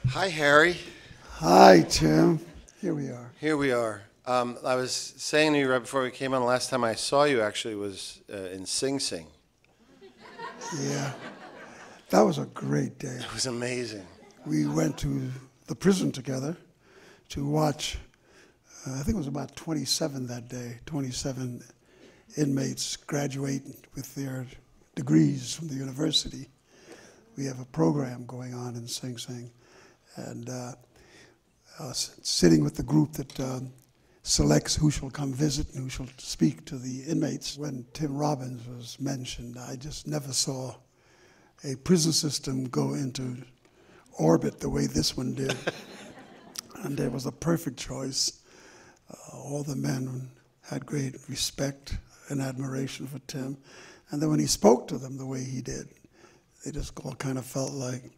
Hi, Harry. Hi, Tim. Here we are. Here we are. I was saying to you right before we came on, the last time I saw you actually was in Sing Sing. Yeah, that was a great day. It was amazing. We went to the prison together to watch, I think it was about 27 that day, 27 inmates graduate with their degrees from the university. We have a program going on in Sing Sing. And sitting with the group that selects who shall come visit and who shall speak to the inmates. When Tim Robbins was mentioned, I just never saw a prison system go into orbit the way this one did. And it was a perfect choice. All the men had great respect and admiration for Tim. And then when he spoke to them the way he did, they just all kind of felt like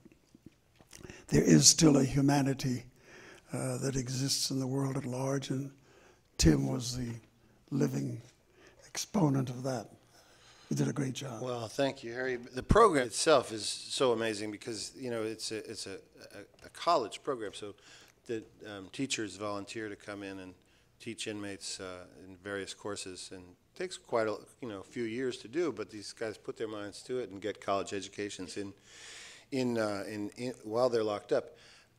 there is still a humanity that exists in the world at large, and Tim was the living exponent of that. He did a great job. Well, thank you, Harry. The program itself is so amazing because it's a college program, so the teachers volunteer to come in and teach inmates in various courses, and it takes quite a few years to do. But these guys put their minds to it and get college educations in while they're locked up.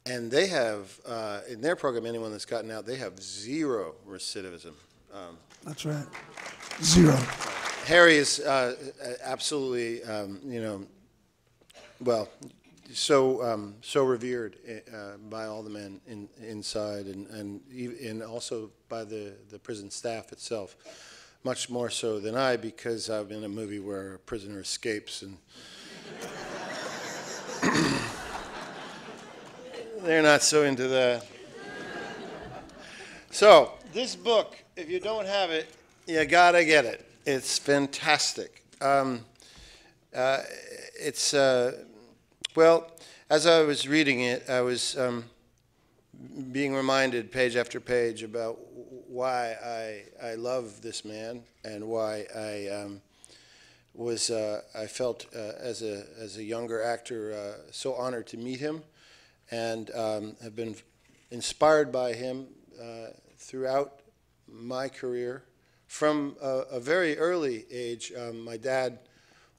And they have, in their program, anyone that's gotten out, they have zero recidivism. That's right. Zero. Harry is absolutely, well, so revered by all the men inside and also by the prison staff itself, much more so than I, because I'm in a movie where a prisoner escapes and they're not so into that. So, this book, if you don't have it, you gotta get it. It's fantastic. Well, as I was reading it, I was being reminded page after page about why I love this man and why I felt as a younger actor so honored to meet him, and have been inspired by him throughout my career. From a very early age, my dad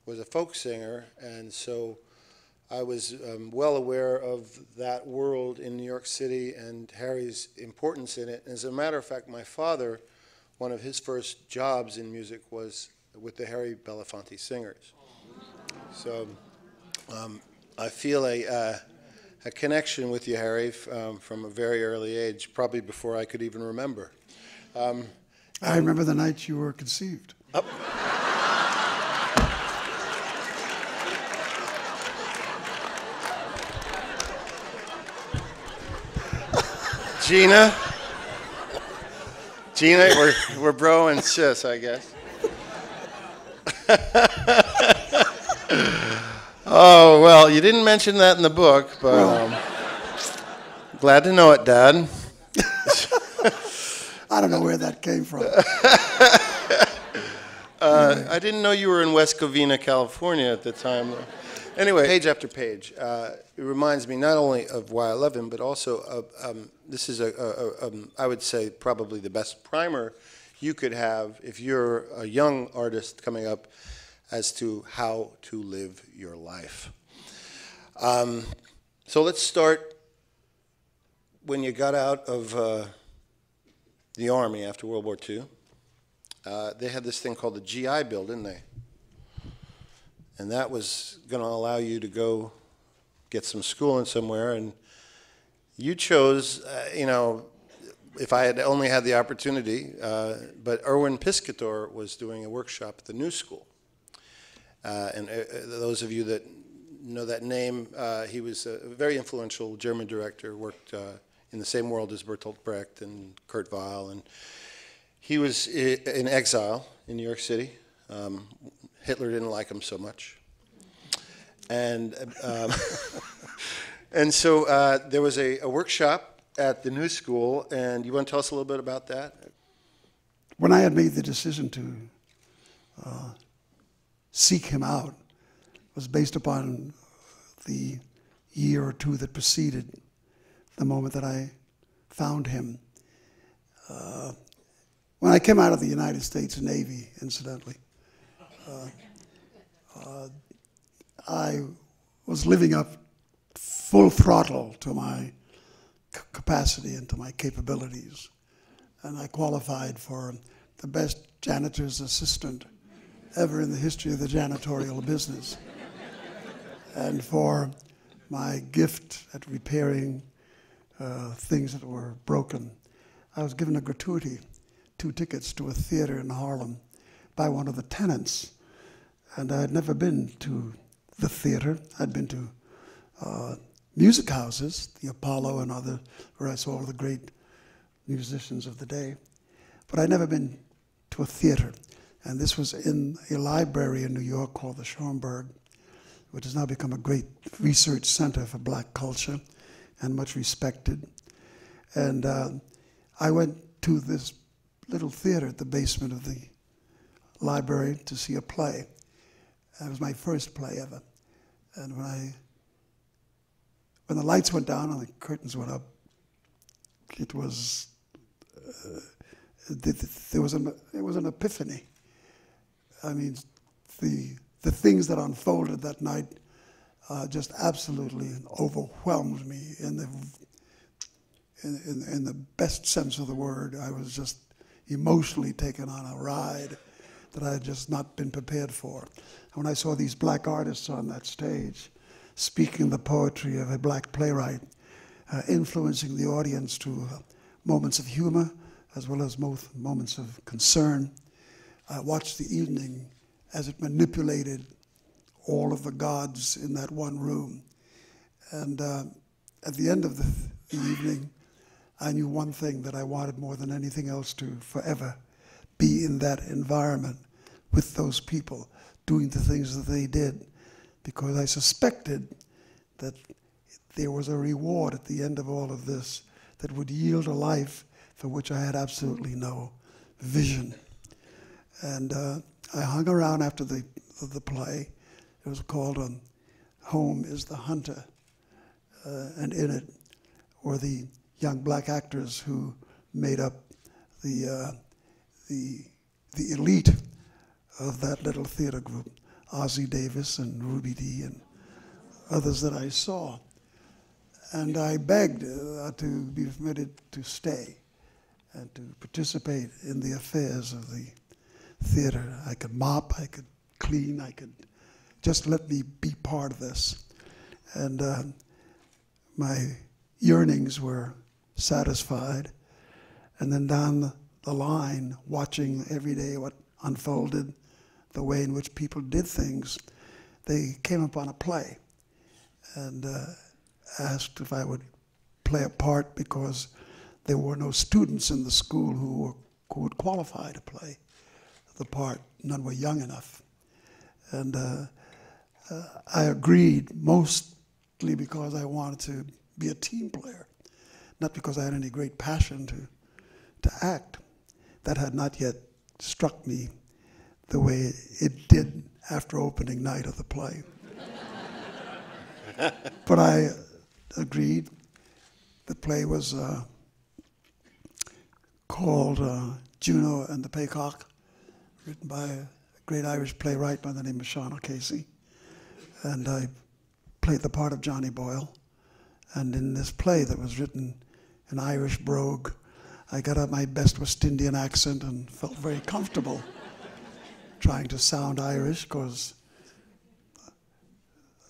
was a folk singer, and so I was well aware of that world in New York City and Harry's importance in it. As a matter of fact, my father, one of his first jobs in music was with the Harry Belafonte Singers. So I feel a connection with you, Harry, from a very early age, probably before I could even remember. I remember the night you were conceived. Oh. Gina, we're bro and sis, I guess. Oh, well, you didn't mention that in the book, but glad to know it, Dad. I don't know where that came from. I didn't know you were in West Covina, California at the time. Anyway, page after page, it reminds me not only of why I love him, but also of, this is, I would say, probably the best primer you could have if you're a young artist coming up as to how to live your life. So let's start when you got out of the Army after World War II. They had this thing called the GI Bill, didn't they? And that was going to allow you to go get some schooling somewhere. And you chose, if I had only had the opportunity, but Erwin Piscator was doing a workshop at the New School. And those of you that know that name, he was a very influential German director, worked in the same world as Bertolt Brecht and Kurt Weill. And he was in exile in New York City. Hitler didn't like him so much. And so there was a workshop at the New School, and you want to tell us a little bit about that? When I had made the decision to seek him out, it was based upon the year or two that preceded the moment that I found him. When I came out of the United States Navy, incidentally, I was living up full throttle to my capacity and to my capabilities. And I qualified for the best janitor's assistant ever in the history of the janitorial business. And for my gift at repairing things that were broken, I was given a gratuity, 2 tickets to a theater in Harlem by one of the tenants. And I had never been to the theater. I'd been to music houses, the Apollo and other, where I saw all the great musicians of the day. But I'd never been to a theater. And this was in a library in New York called the Schomburg, which has now become a great research center for black culture and much respected. And I went to this little theater at the basement of the library to see a play. It was my first play ever. And when the lights went down and the curtains went up, it was it was an epiphany. I mean, the things that unfolded that night just absolutely overwhelmed me in the best sense of the word. I was just emotionally taken on a ride that I had just not been prepared for. And when I saw these black artists on that stage speaking the poetry of a black playwright, influencing the audience to moments of humor as well as moments of concern, I watched the evening as it manipulated all of the gods in that one room. And at the end of the evening, I knew one thing, that I wanted more than anything else to forever be in that environment with those people, doing the things that they did, because I suspected that there was a reward at the end of all of this that would yield a life for which I had absolutely no vision. And I hung around after the play. It was called Home is the Hunter, and in it were the young black actors who made up the elite of that little theater group, Ozzie Davis and Ruby Dee and others that I saw. And I begged to be permitted to stay and to participate in the affairs of the theater. I could mop, I could clean, I could just let me be part of this. And my yearnings were satisfied. And then down the line, watching every day what unfolded, the way in which people did things, they came upon a play and asked if I would play a part, because there were no students in the school who would qualify to play the part. None were young enough. And I agreed, mostly because I wanted to be a team player, not because I had any great passion to act. That had not yet struck me the way it did after opening night of the play. But I agreed. The play was called Juno and the Paycock, written by a great Irish playwright by the name of Sean O'Casey. And I played the part of Johnny Boyle. And in this play that was written in Irish brogue, I got out my best West Indian accent and felt very comfortable trying to sound Irish, because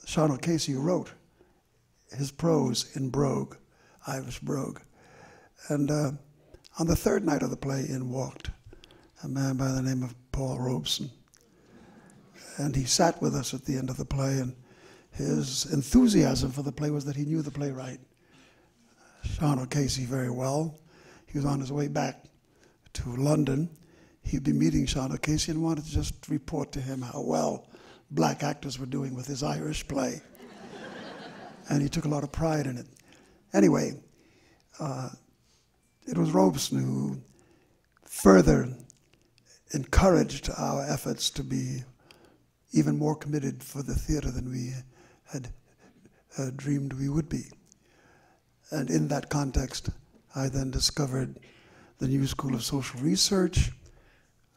Sean O'Casey wrote his prose in brogue, Irish brogue. And on the third night of the play, in walked a man by the name of Paul Robeson. And he sat with us at the end of the play, and his enthusiasm for the play was that he knew the playwright, Sean O'Casey, very well. He was on his way back to London. He'd be meeting Sean O'Casey and wanted to just report to him how well black actors were doing with his Irish play. And he took a lot of pride in it. Anyway, it was Robeson who further encouraged our efforts to be even more committed for the theater than we had dreamed we would be. And in that context, I then discovered the New School of Social Research,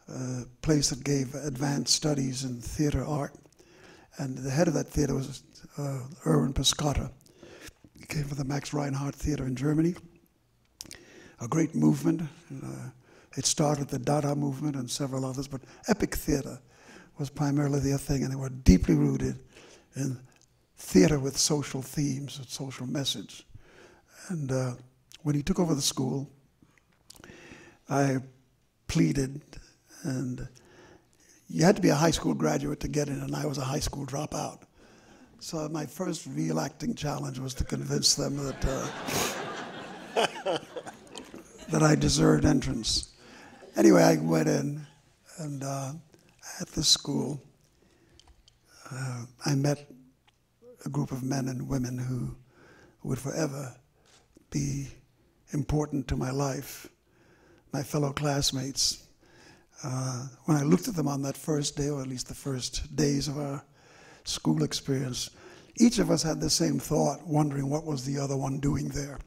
a place that gave advanced studies in theater art. And the head of that theater was Erwin Piscata. He came from the Max Reinhardt Theater in Germany, a great movement. It started the Dada movement and several others, but epic theater was primarily their thing, and they were deeply rooted in theater with social themes, with social message. And when he took over the school, I pleaded, and you had to be a high school graduate to get in, and I was a high school dropout. So my first real acting challenge was to convince them that that I deserved entrance. Anyway, I went in, and at this school, I met a group of men and women who would forever be important to my life, my fellow classmates. When I looked at them on that first day, or at least the first days of our school experience, each of us had the same thought, wondering what was the other one doing there.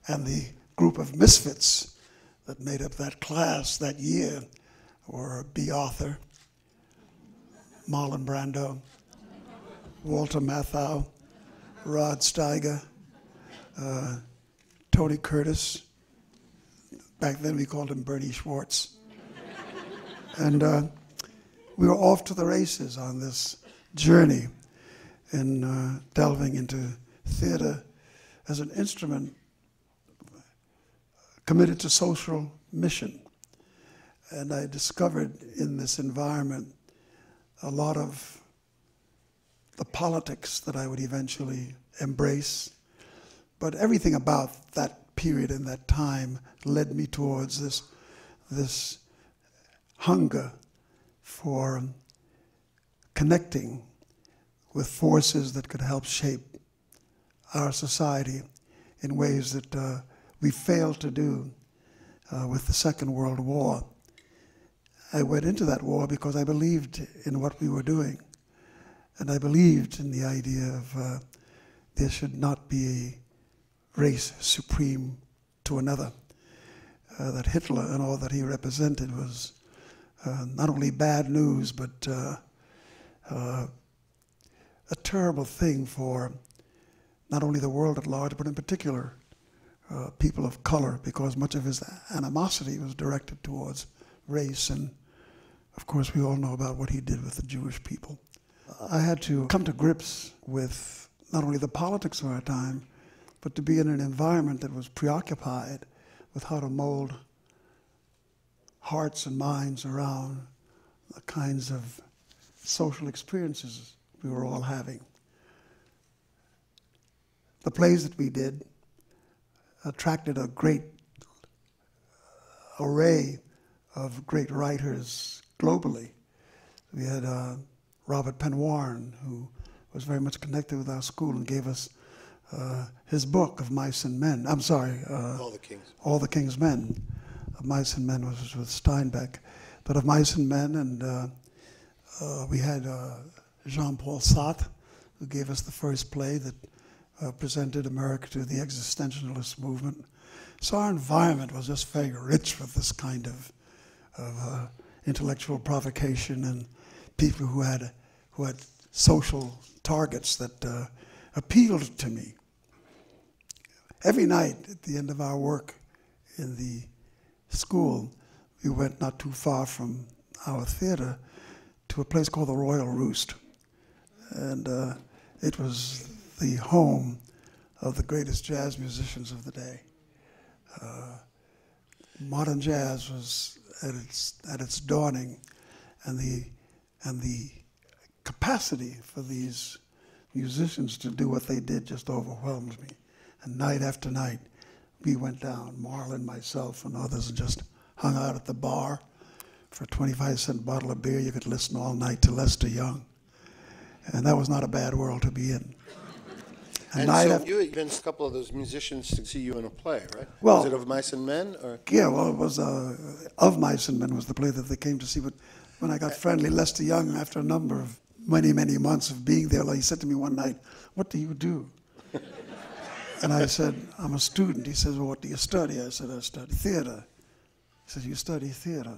And the group of misfits that made up that class that year were B. Arthur, Marlon Brando, Walter Matthau, Rod Steiger, Tony Curtis. Back then we called him Bernie Schwartz. And we were off to the races on this journey in delving into theater as an instrument committed to social mission. And I discovered in this environment a lot of the politics that I would eventually embrace. But everything about that period and that time led me towards this hunger for connecting with forces that could help shape our society in ways that we failed to do with the Second World War. I went into that war because I believed in what we were doing. And I believed in the idea of there should not be a race supreme to another. That Hitler and all that he represented was not only bad news, but a terrible thing for not only the world at large, but in particular people of color, because much of his animosity was directed towards race. And of course, we all know about what he did with the Jewish people. I had to come to grips with not only the politics of our time, but to be in an environment that was preoccupied with how to mold hearts and minds around the kinds of social experiences we were all having. The plays that we did attracted a great array of great writers globally. We had Robert Penn Warren, who was very much connected with our school and gave us his book of Mice and Men. I'm sorry. All the Kings. All the King's Men. Of Mice and Men was with Steinbeck. But of Mice and Men, and we had Jean-Paul Sartre, who gave us the first play that presented America to the existentialist movement. So our environment was just very rich with this kind of intellectual provocation and people who had social targets that appealed to me. Every night at the end of our work in the school, we went not too far from our theater to a place called the Royal Roost. And it was the home of the greatest jazz musicians of the day. Modern jazz was at its dawning, and the capacity for these musicians to do what they did just overwhelmed me. And night after night, we went down, Marlon, myself, and others, and just hung out at the bar. For a 25-cent bottle of beer, you could listen all night to Lester Young. And that was not a bad world to be in. And so you convinced a couple of those musicians to see you in a play, right? Well, was it of Mice and Men? Or? Yeah, well, it was Of Mice and Men was the play that they came to see. But when I got friendly, Lester Young, after a number of many months of being there, he said to me one night, "What do you do?" And I said, I'm a student. He says, well, what do you study? I said, I study theater. He said, you study theater?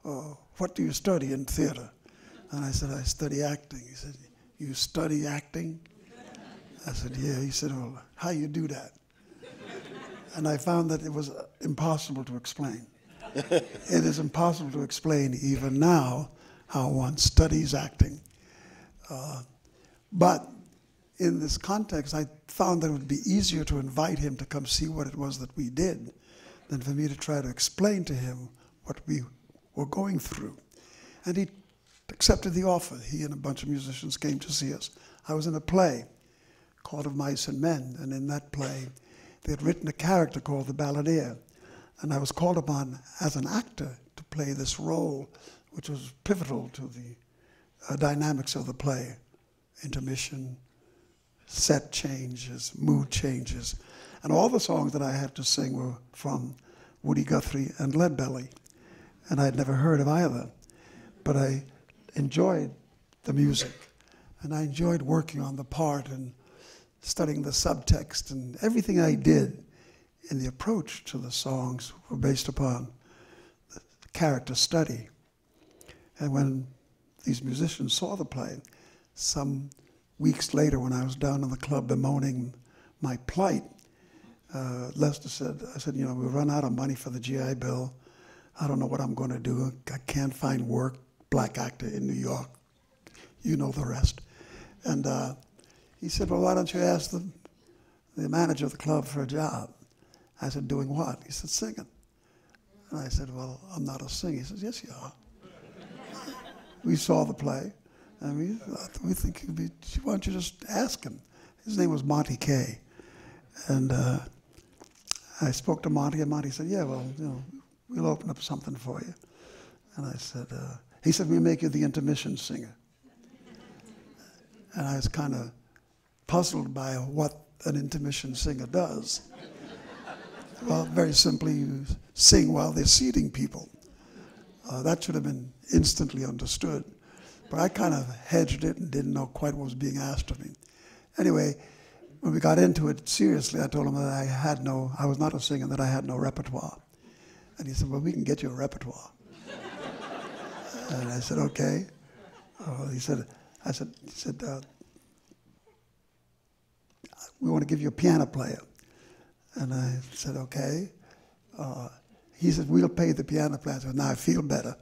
Oh, what do you study in theater? And I said, I study acting. He said, you study acting? I said, yeah. He said, well, how you do that? And I found that it was impossible to explain. It is impossible to explain even now how one studies acting. But in this context, I found that it would be easier to invite him to come see what it was that we did than for me to try to explain to him what we were going through. And he accepted the offer. He and a bunch of musicians came to see us. I was in a play called Of Mice and Men, and in that play, they had written a character called the Balladeer, and I was called upon as an actor to play this role, which was pivotal to the dynamics of the play. Intermission, set changes, mood changes, and all the songs that I had to sing were from Woody Guthrie and Leadbelly, and I had never heard of either, but I enjoyed the music, and I enjoyed working on the part and studying the subtext, and everything I did in the approach to the songs were based upon the character study. And when these musicians saw the play, some weeks later when I was down in the club bemoaning my plight, Lester said, I said, you know, we've run out of money for the GI Bill. I don't know what I'm going to do. I can't find work, black actor in New York. You know the rest. And he said, well, why don't you ask the manager of the club for a job? I said, doing what? He said, singing. And I said, well, I'm not a singer. He said, yes, you are. We saw the play, and we think he'd be, why don't you just ask him? His name was Monty Kay. And I spoke to Monty, and Monty said, yeah, well, you know, we'll open up something for you. And I said, he said, we'll make you the intermission singer. And I was kind of puzzled by what an intermission singer does. Well, very simply, you sing while they're seating people. That should have been instantly understood. But I kind of hedged it and didn't know quite what was being asked of me. Anyway, when we got into it seriously, I told him that I was not a singer, that I had no repertoire. And he said, well, we can get you a repertoire. And I said, okay. He said, we want to give you a piano player. And I said, okay. He said, we'll pay the piano player. I said, now I feel better.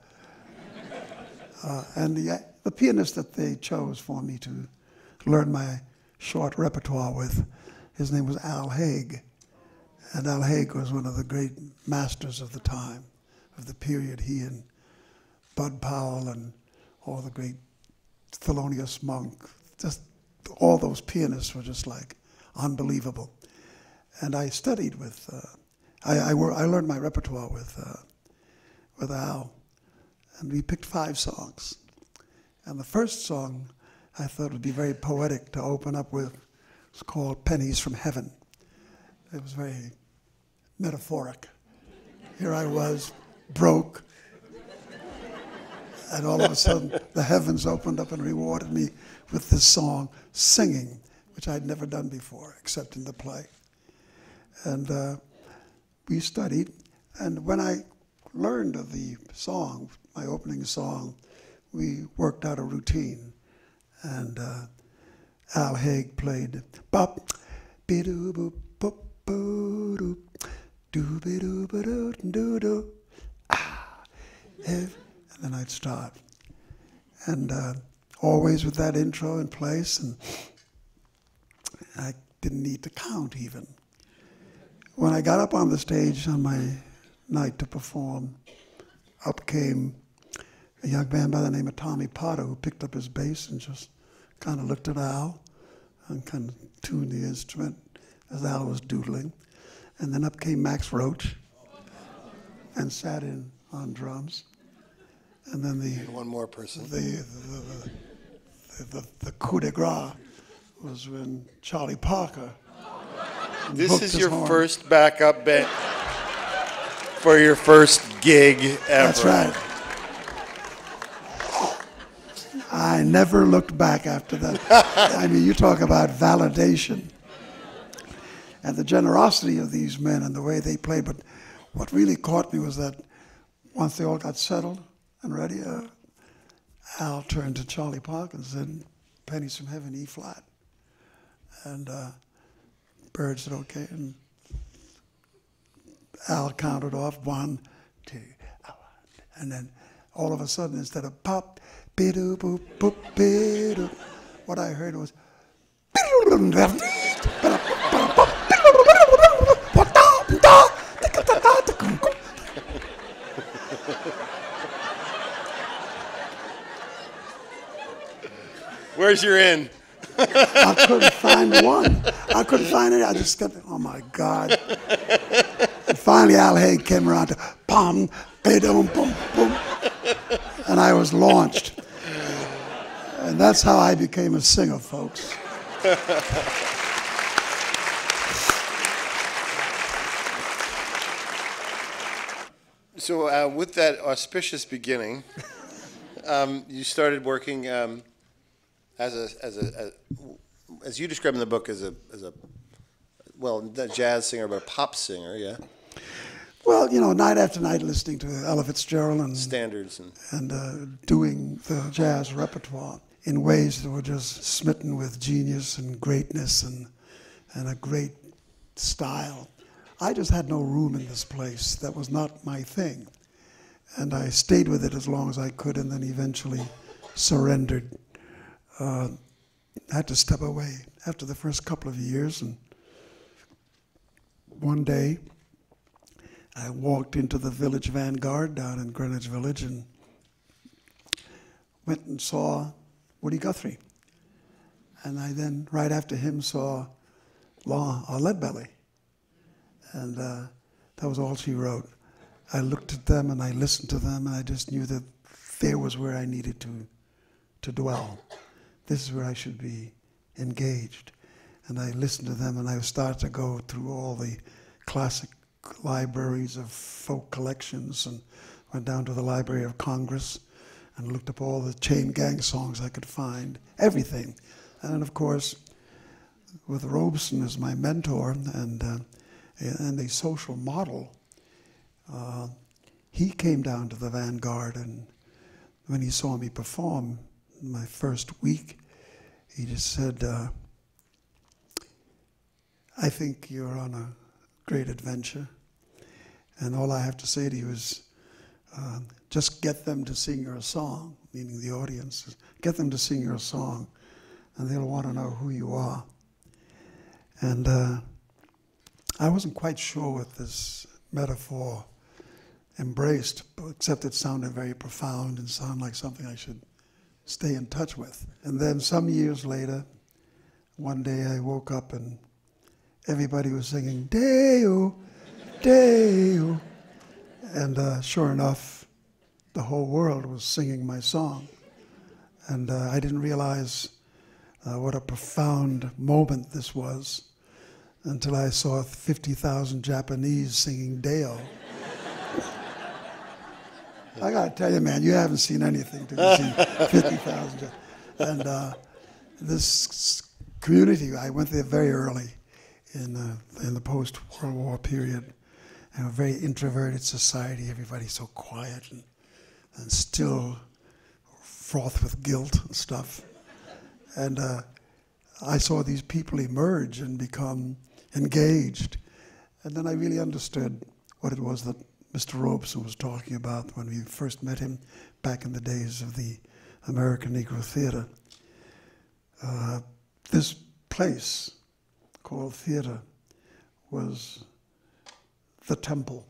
And the pianist that they chose for me to learn my short repertoire with, his name was Al Haig. And Al Haig was one of the great masters of the time, of the period. He and Bud Powell and all the great Thelonious Monk, just all those pianists were just like unbelievable. And I studied with, I learned my repertoire with Al, and we picked 5 songs. And the first song I thought would be very poetic to open up with. It's called Pennies from Heaven. It was very metaphoric. Here I was, broke, and all of a sudden the heavens opened up and rewarded me with this song, singing, which I'd never done before, except in the play. And we studied, and when I learned of the song, my opening song, we worked out a routine. And Al Haig played bop, be-doo boop boop boo doo, doo be doo ba doo doo doo, ah, and then I'd start. And always with that intro in place, and I didn't need to count even. When I got up on the stage on my night to perform, up came a young man by the name of Tommy Potter, who picked up his bass and just kind of looked at Al and kind of tuned the instrument as Al was doodling. And then up came Max Roach and sat in on drums. And then And one more person. The coup de grace was when Charlie Parker. This is your first backup band for your first gig ever. That's right. I never looked back after that. I mean, you talk about validation. and the generosity of these men and the way they played. But what really caught me was that once they all got settled and ready, Al turned to Charlie Parker and said, "Pennies from Heaven, E flat." And Bird said, "Okay." And Al counted off 1, 2, and then all of a sudden, instead of pop, bidoo, boop, boop, bidoo, what I heard was, Where's your end? I couldn't find one. I couldn't find it. I just kept, oh my God. And finally, Al Haig came around to pom, ba-dum, boom, boom. And I was launched. And that's how I became a singer, folks. So with that auspicious beginning, you started working as you describe in the book as a well, not a jazz singer, but a pop singer, yeah. Well, you know, night after night listening to Ella Fitzgerald and Standards and doing the jazz repertoire in ways that were just smitten with genius and greatness and a great style. I just had no room in this place. That was not my thing. And I stayed with it as long as I could and then eventually surrendered. I had to step away after the first couple of years, and one day I walked into the Village Vanguard down in Greenwich Village and went and saw Woody Guthrie. And I then, right after him, saw Leadbelly. And that was all she wrote. I looked at them and I listened to them, and I just knew that there was where I needed to dwell. This is where I should be engaged. And I listened to them, and I started to go through all the classic libraries of folk collections, and went down to the Library of Congress and looked up all the chain gang songs I could find, everything. And then, of course, with Robeson as my mentor and a social model, he came down to the Vanguard, and when he saw me perform my first week, he just said, "I think you're on a great adventure, and all I have to say to you is just get them to sing your song," meaning the audience. "Get them to sing your song, and they'll want to know who you are." And I wasn't quite sure what this metaphor embraced, except it sounded very profound and sounded like something I should stay in touch with. And then some years later, one day I woke up and everybody was singing, "Deo, Deo." And sure enough, the whole world was singing my song. And I didn't realize what a profound moment this was until I saw 50,000 Japanese singing Deo. I gotta tell you, man, you haven't seen anything till you see 50,000. And this community, I went there very early in the post-World War period, and a very introverted society. Everybody's so quiet and still fraught with guilt and stuff. And I saw these people emerge and become engaged. And then I really understood what it was that Mr. Robeson was talking about when we first met him back in the days of the American Negro Theater. This place called theater was the temple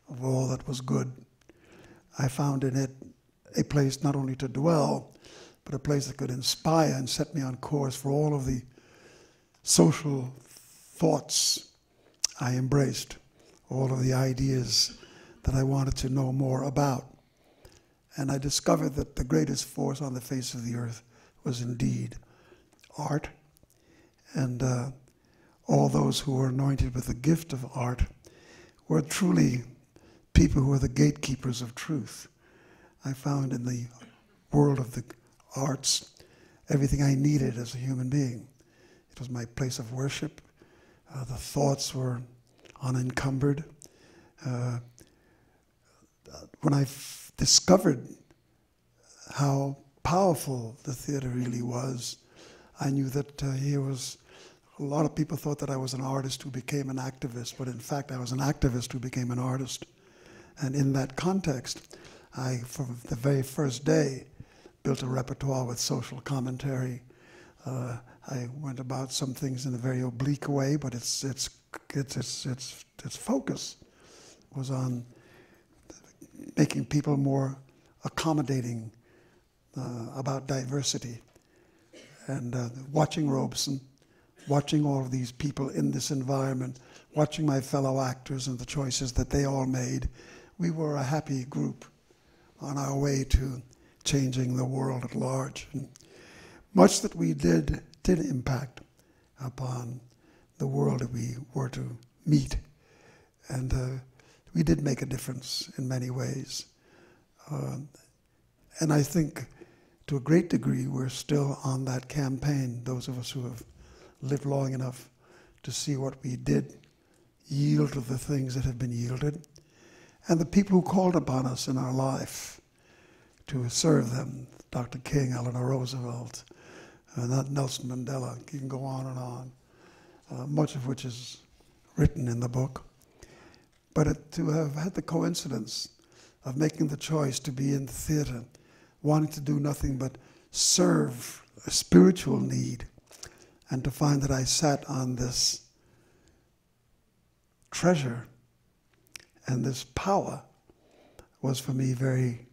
of all that was good. I found in it a place not only to dwell, but a place that could inspire and set me on course for all of the social thoughts I embraced, all of the ideas that I wanted to know more about. And I discovered that the greatest force on the face of the earth was indeed art. And all those who were anointed with the gift of art were truly people who were the gatekeepers of truth. I found in the world of the arts everything I needed as a human being. It was my place of worship, The thoughts were unencumbered. When I discovered how powerful the theater really was, I knew that here was, a lot of people thought that I was an artist who became an activist, but in fact I was an activist who became an artist. And in that context, I, from the very first day, built a repertoire with social commentary. I went about some things in a very oblique way, but its focus was on making people more accommodating about diversity. And watching Robeson, watching all of these people in this environment, watching my fellow actors and the choices that they all made, we were a happy group on our way to changing the world at large. And much that we did impact upon the world that we were to meet. And we did make a difference in many ways. And I think to a great degree we're still on that campaign, those of us who have lived long enough to see what we did yield to the things that have been yielded, and the people who called upon us in our life to serve them, Dr. King, Eleanor Roosevelt, Nelson Mandela, you can go on and on, much of which is written in the book. But to have had the coincidence of making the choice to be in the theater, wanting to do nothing but serve a spiritual need, and to find that I sat on this treasure and this power was for me very,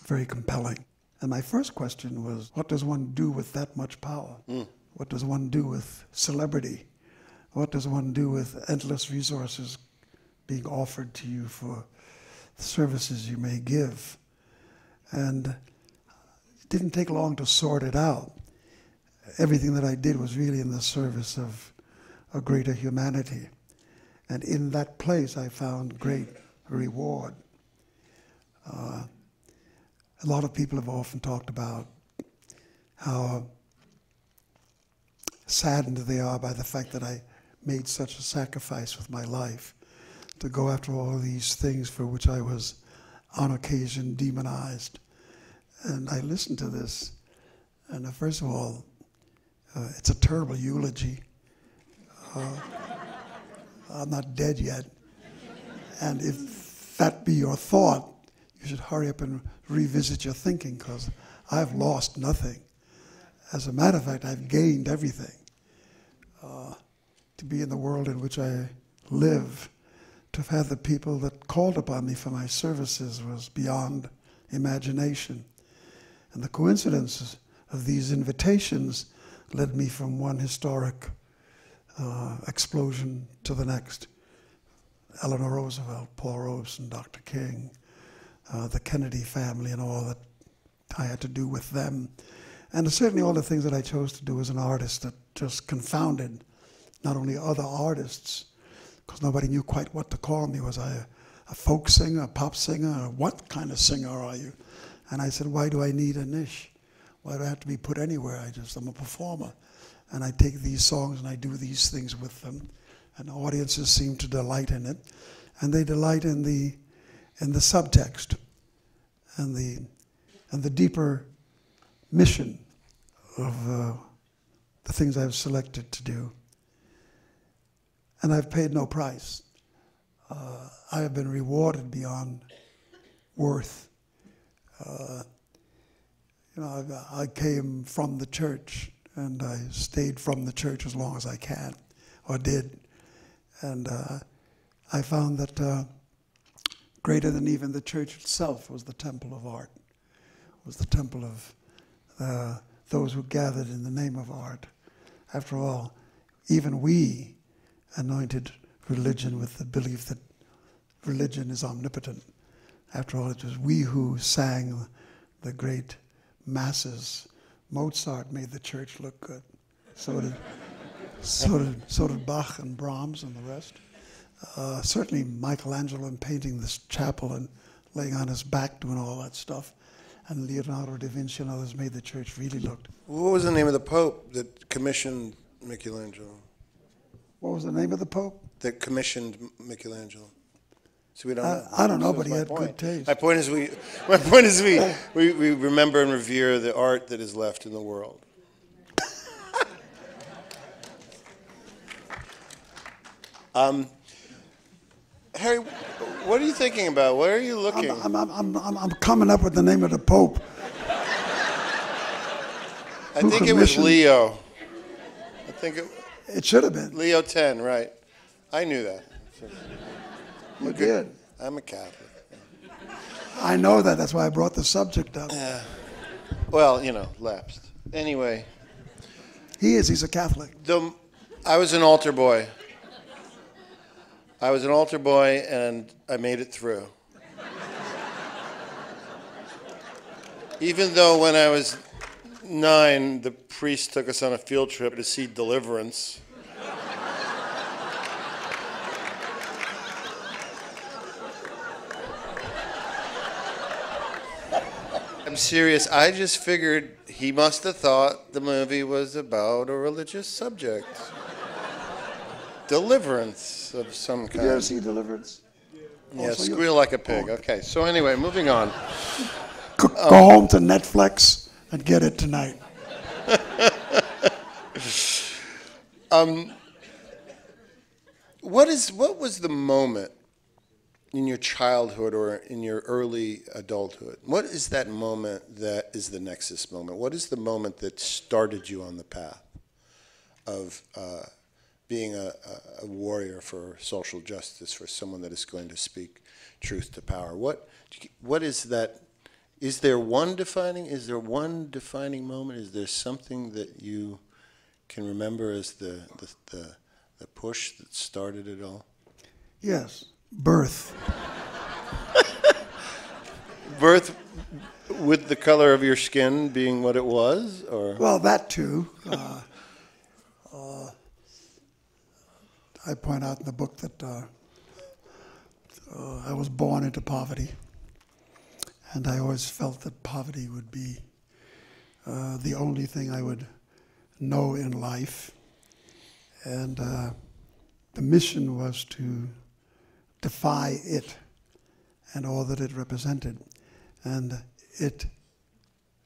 very compelling. And my first question was, what does one do with that much power? What does one do with celebrity? What does one do with endless resources being offered to you for the services you may give? And it didn't take long to sort it out. Everything that I did was really in the service of a greater humanity. And in that place, I found great reward. A lot of people have often talked about how saddened they are by the fact that I made such a sacrifice with my life to go after all of these things for which I was on occasion demonized. And I listened to this, and first of all, it's a terrible eulogy. I'm not dead yet. And if that be your thought, you should hurry up and revisit your thinking, because I've lost nothing. As a matter of fact, I've gained everything. To be in the world in which I live, to have had the people that called upon me for my services was beyond imagination. And the coincidences of these invitations led me from one historic explosion to the next. Eleanor Roosevelt, Paul Robeson, Dr. King, the Kennedy family, and all that I had to do with them. And certainly all the things that I chose to do as an artist that just confounded not only other artists, because nobody knew quite what to call me. Was I a folk singer, a pop singer, or what kind of singer are you? And I said, why do I need a niche? Why do I have to be put anywhere? I'm a performer. And I take these songs and I do these things with them. And audiences seem to delight in it. And they delight in the subtext and the deeper mission of the things I've selected to do. And I've paid no price. I have been rewarded beyond worth. I came from the church, and I stayed from the church as long as I can, or did. And I found that greater than even the church itself was the temple of art, was the temple of those who gathered in the name of art. After all, even we anointed religion with the belief that religion is omnipotent. After all, it was we who sang the great masses. Mozart made the church look good. So did Bach and Brahms and the rest. Certainly Michelangelo in painting this chapel and laying on his back doing all that stuff. And Leonardo da Vinci and others made the church really look. What was the name of the Pope that commissioned Michelangelo? What was the name of the Pope? that commissioned Michelangelo? So we don't know. I don't know, So but he that's had my good point. taste. My point is we remember and revere the art that is left in the world. Harry, what are you thinking about? Where are you looking? I'm coming up with the name of the Pope. I think it was Leo. I think It should have been. Leo 10, right. I knew that. You did. I'm a Catholic. I know that. That's why I brought the subject up. Well, you know, lapsed. Anyway. He's a Catholic. I was an altar boy. And I made it through. Even though when I was 9, the priest took us on a field trip to see Deliverance. I'm serious. I just figured he must have thought the movie was about a religious subject. Deliverance of some kind. Did you ever see Deliverance? Yeah, Squeal Like a Pig. Okay, so anyway, moving on. Go home to Netflix and get it tonight. What was the moment in your childhood or in your early adulthood? What is that moment that is the nexus moment? What is the moment that started you on the path of being a warrior for social justice, for someone that is going to speak truth to power? What is that? Is there one defining moment? Is there something that you can remember as the push that started it all? Yes, birth. Birth with the color of your skin being what it was, or? Well, that too. I point out in the book that I was born into poverty, and I always felt that poverty would be the only thing I would know in life. And the mission was to defy it and all that it represented. And it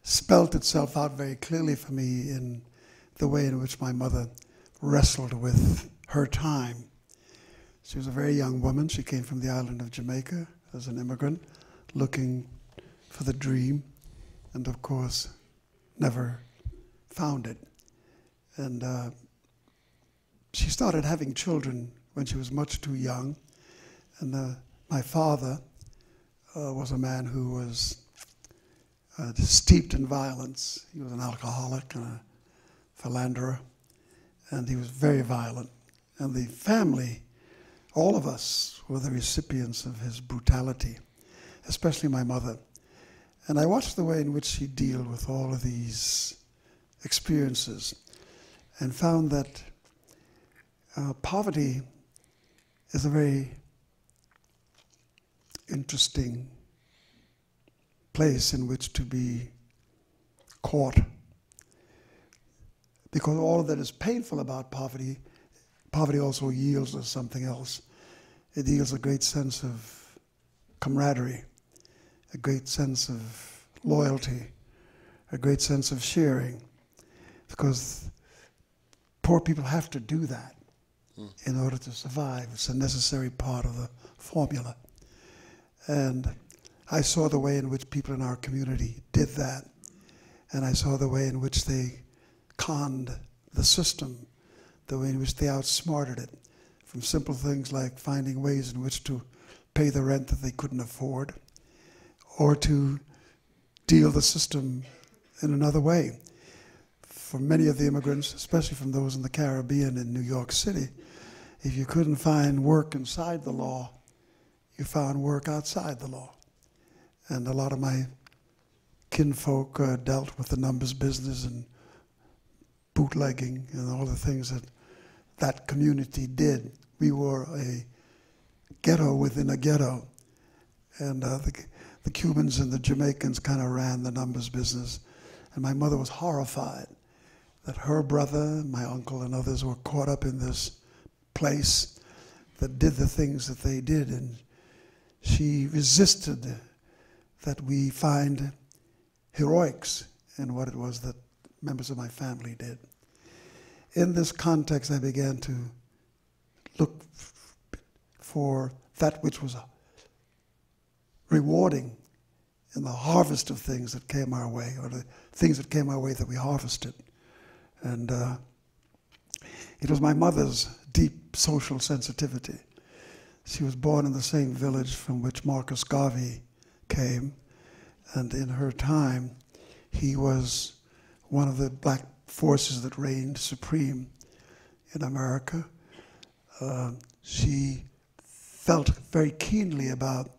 spelt itself out very clearly for me in the way in which my mother wrestled with her time. She was a very young woman. She came from the island of Jamaica as an immigrant, looking for the dream, and of course, never found it. And she started having children when she was much too young. And my father was a man who was steeped in violence. He was an alcoholic and a philanderer, and he was very violent. And the family, all of us, were the recipients of his brutality, especially my mother. And I watched the way in which she dealt with all of these experiences and found that poverty is a very interesting place in which to be caught, because all that is painful about poverty also yields us something else. It yields a great sense of camaraderie, a great sense of loyalty, a great sense of sharing, because poor people have to do that in order to survive. It's a necessary part of the formula. And I saw the way in which people in our community did that, and I saw the way in which they conned the system, the way in which they outsmarted it, from simple things like finding ways in which to pay the rent that they couldn't afford, or to deal the system in another way. For many of the immigrants, especially from those in the Caribbean and New York City, if you couldn't find work inside the law, you found work outside the law. And a lot of my kinfolk dealt with the numbers business and bootlegging and all the things that that community did. We were a ghetto within a ghetto. And the Cubans and the Jamaicans kind of ran the numbers business. And my mother was horrified that her brother, my uncle, and others were caught up in this place that did the things that they did, and she resisted that we find heroics in what it was that members of my family did. In this context, I began to look for that which was rewarding in the harvest of things that came our way, or the things that came our way that we harvested. And it was my mother's deep social sensitivity. She was born in the same village from which Marcus Garvey came, and in her time, he was one of the black forces that reigned supreme in America. She felt very keenly about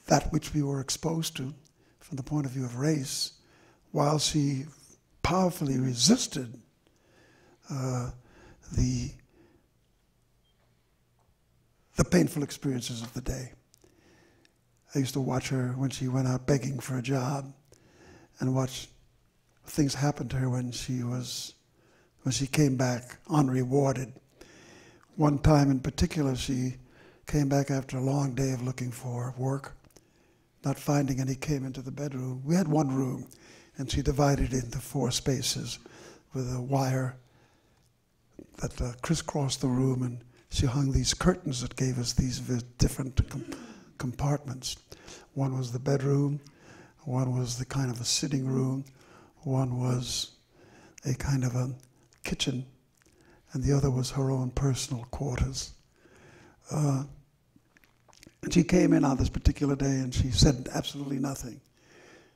that which we were exposed to from the point of view of race, while she powerfully resisted the painful experiences of the day. I used to watch her when she went out begging for a job, and watch things happen to her when she came back unrewarded. One time in particular, she came back after a long day of looking for work, not finding any, came into the bedroom. We had one room, and she divided it into 4 spaces with a wire that crisscrossed the room, and she hung these curtains that gave us these different compartments. One was the bedroom, one was the kind of a sitting room, one was a kind of a kitchen, and the other was her own personal quarters. And she came in on this particular day, and she said absolutely nothing.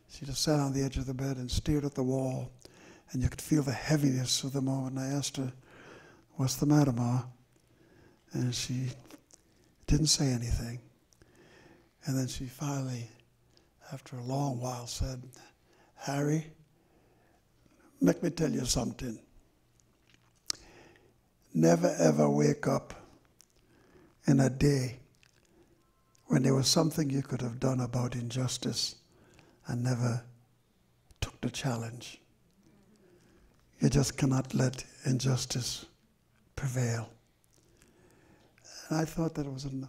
She just sat on the edge of the bed and stared at the wall, and you could feel the heaviness of the moment. I asked her, "What's the matter, Ma?" And she didn't say anything. And then she finally, after a long while, said, "Harry, let me tell you something. Never ever wake up in a day when there was something you could have done about injustice and never took the challenge. You just cannot let injustice prevail." And I thought that there was a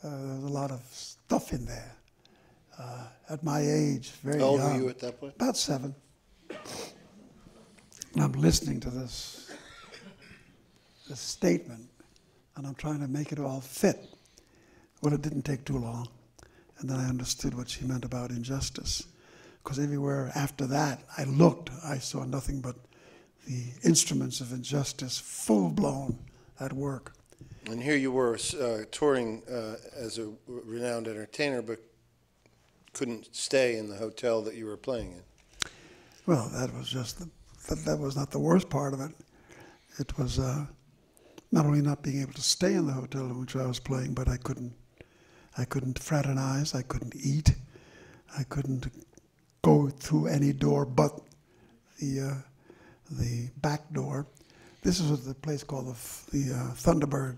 lot of stuff in there. At my age, very young. How old were you at that point? About 7. And I'm listening to this statement, and I'm trying to make it all fit. Well, it didn't take too long. And then I understood what she meant about injustice. Because everywhere after that, I looked, I saw nothing but the instruments of injustice full-blown at work. And here you were touring as a renowned entertainer, but couldn't stay in the hotel that you were playing in. Well, that was just that was not the worst part of it. It was not only not being able to stay in the hotel in which I was playing, but I couldn't fraternize, I couldn't eat, I couldn't go through any door but the back door. This was the place called the Thunderbird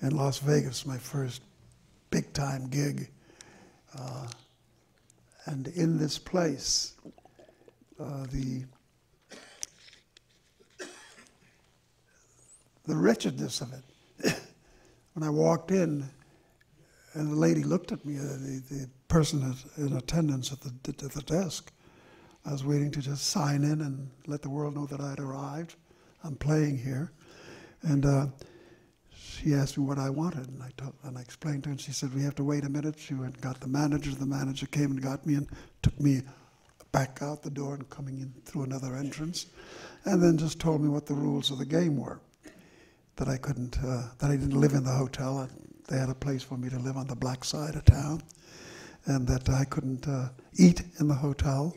in Las Vegas, my first big-time gig. And in this place, the wretchedness of it. When I walked in, and the lady looked at me, the person in attendance at the desk, I was waiting to just sign in and let the world know that I'd arrived. I'm playing here. And she asked me what I wanted, and I explained to her, and she said, "We have to wait a minute." She went and got the manager. The manager came and got me and took me back out the door and coming in through another entrance, and then just told me what the rules of the game were. That I didn't live in the hotel. They had a place for me to live on the black side of town, and that I couldn't eat in the hotel,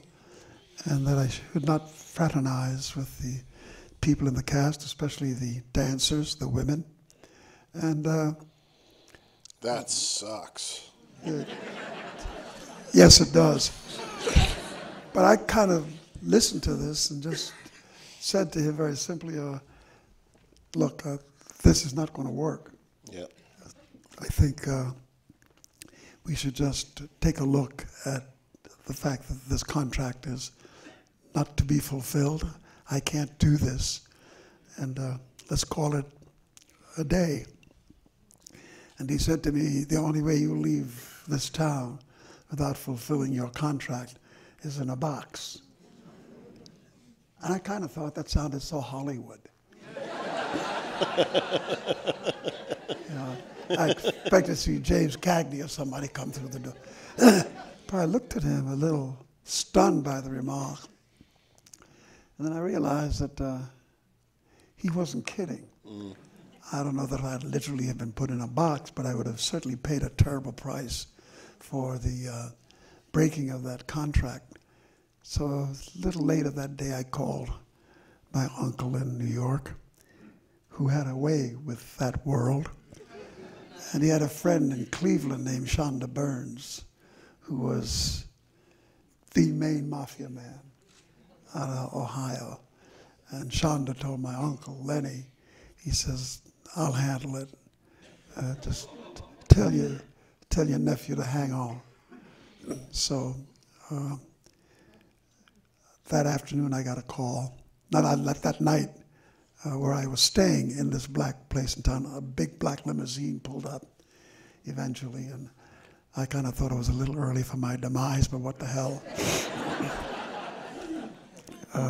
and that I should not fraternize with the people in the cast, especially the dancers, the women. And that sucks. Yes, it does. But I kind of listened to this and just said to him very simply, look, this is not going to work. Yeah. I think we should just take a look at the fact that this contract is not to be fulfilled. I can't do this. And let's call it a day. And he said to me, the only way you leave this town without fulfilling your contract is in a box. And I kind of thought that sounded so Hollywood. I expected to see James Cagney or somebody come through the door. But I looked at him a little stunned by the remark. And then I realized that he wasn't kidding. I don't know that I'd literally have been put in a box, but I would have certainly paid a terrible price for the breaking of that contract. So a little later that day, I called my uncle in New York, who had a way with that world. And he had a friend in Cleveland named Shonda Burns, who was the main mafia man out of Ohio. And Shonda told my uncle, Lenny, he says, I'll handle it. Just tell your nephew to hang on. So that afternoon I got a call. That night where I was staying in this black place in town, a big black limousine pulled up eventually, and I kind of thought it was a little early for my demise, but what the hell.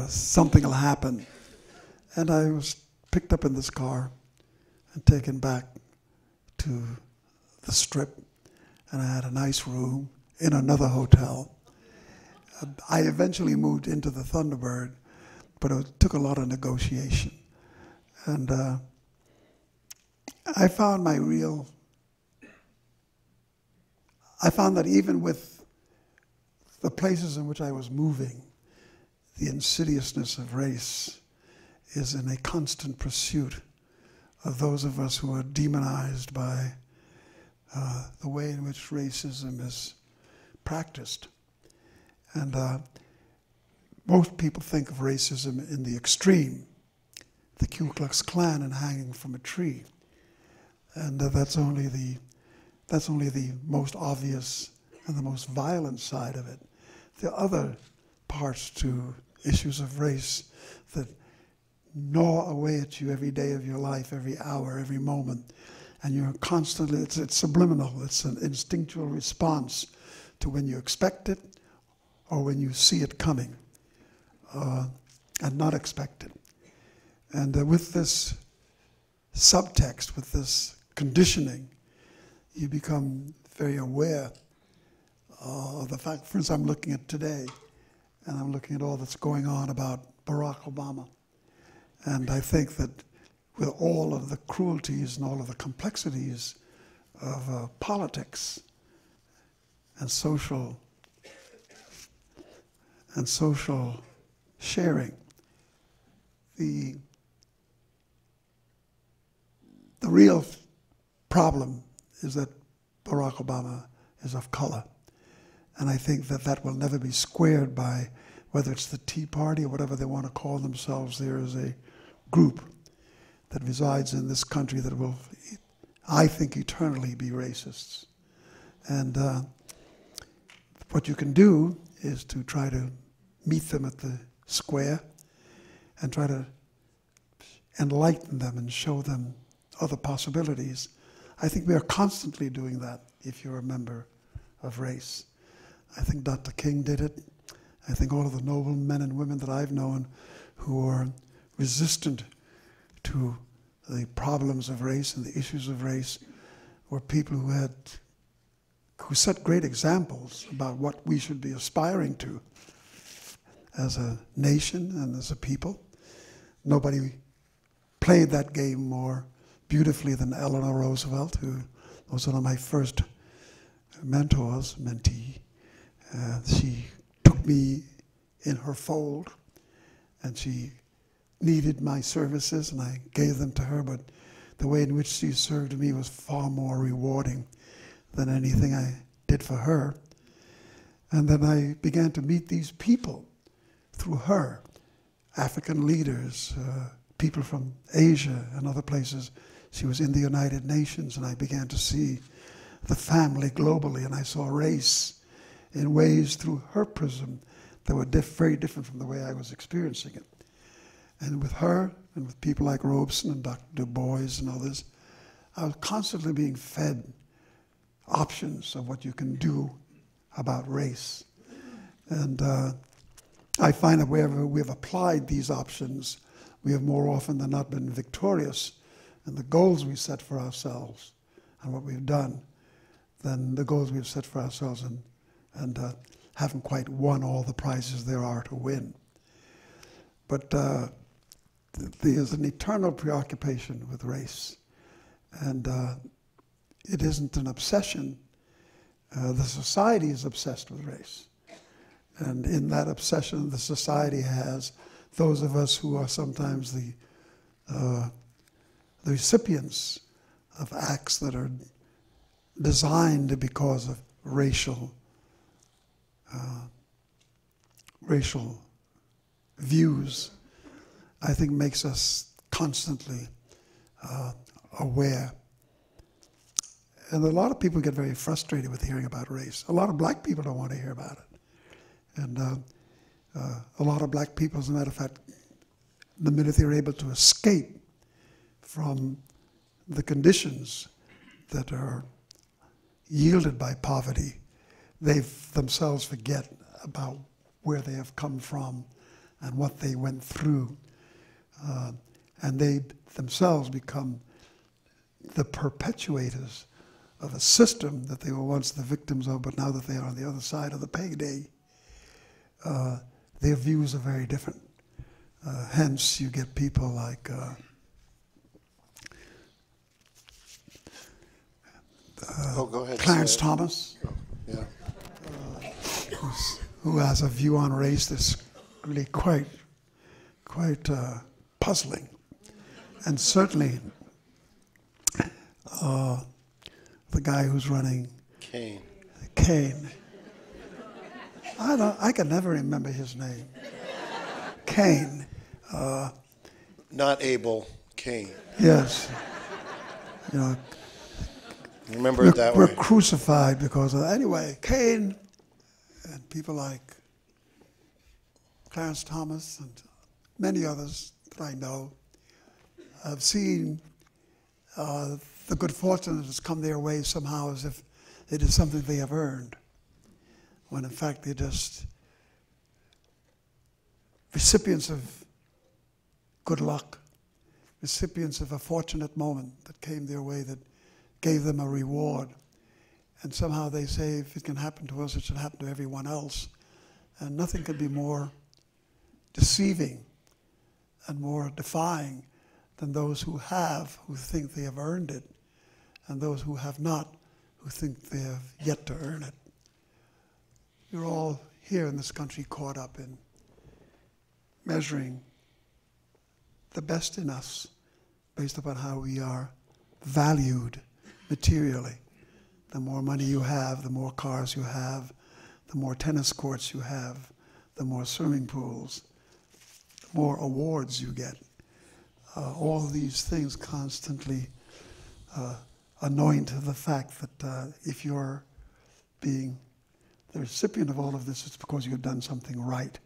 Something will happen. And I was picked up in this car and taken back to the Strip, and I had a nice room in another hotel. I eventually moved into the Thunderbird, but it took a lot of negotiation. And I found that even with the places in which I was moving, the insidiousness of race is in a constant pursuit of those of us who are demonized by the way in which racism is practiced. And most people think of racism in the extreme, the Ku Klux Klan and hanging from a tree. And that's only the most obvious and the most violent side of it. There are other parts to issues of race that gnaw away at you every day of your life, every hour, every moment. And you're constantly, it's subliminal, it's an instinctual response to when you expect it or when you see it coming and not expect it. And with this subtext, with this conditioning, you become very aware of the fact. For instance, I'm looking at today, and I'm looking at all that's going on about Barack Obama. And I think that with all of the cruelties and all of the complexities of politics and social sharing, the real problem is that Barack Obama is of color. And I think that that will never be squared by whether it's the Tea Party or whatever they want to call themselves. There is a group that resides in this country that will, I think, eternally be racists. And what you can do is to try to meet them at the square and try to enlighten them and show them other possibilities. I think we are constantly doing that if you're a member of race. I think Dr. King did it. I think all of the noble men and women that I've known who are resistant to the problems of race and the issues of race were people who set great examples about what we should be aspiring to as a nation and as a people. Nobody played that game more beautifully than Eleanor Roosevelt, who was one of my first mentee. She took me in her fold, and she needed my services, and I gave them to her, but the way in which she served me was far more rewarding than anything I did for her. And then I began to meet these people through her, African leaders, people from Asia and other places. She was in the United Nations, and I began to see the family globally, and I saw race in ways through her prism that were very different from the way I was experiencing it. And with her and with people like Robeson and Dr. Du Bois and others, I was constantly being fed options of what you can do about race. And I find that wherever we have applied these options, we have more often than not been victorious in the goals we set for ourselves and what we've done than the goals we've set for ourselves and haven't quite won all the prizes there are to win. But there's an eternal preoccupation with race, and it isn't an obsession. The society is obsessed with race. And in that obsession, the society has those of us who are sometimes the recipients of acts that are designed because of racial views, I think makes us constantly aware. And a lot of people get very frustrated with hearing about race. A lot of black people don't want to hear about it. And a lot of black people, as a matter of fact, the minute they're able to escape from the conditions that are yielded by poverty, they themselves forget about where they have come from and what they went through. And they themselves become the perpetuators of a system that they were once the victims of, but now that they are on the other side of the payday, their views are very different. Hence, you get people like Go ahead. Clarence Thomas, Yeah. who has a view on race that's really quite puzzling. And certainly the guy who's running, Kane. I can never remember his name. Kane. Not Abel, Cain. Yes. You know, Remember it that we're way. crucified because of that. Anyway, Kane and people like Clarence Thomas and many others that I know have seen the good fortune that has come their way somehow as if it is something they have earned, when in fact they're just recipients of good luck, recipients of a fortunate moment that came their way that gave them a reward. And somehow they say, if it can happen to us, it should happen to everyone else. And nothing could be more deceiving and more defying than those who have, who think they have earned it, and those who have not, who think they have yet to earn it. We're all here in this country caught up in measuring the best in us based upon how we are valued materially. The more money you have, the more cars you have, the more tennis courts you have, the more swimming pools, the more awards you get. All of these things constantly anoint the fact that if you're being the recipient of all of this, it's because you've done something right,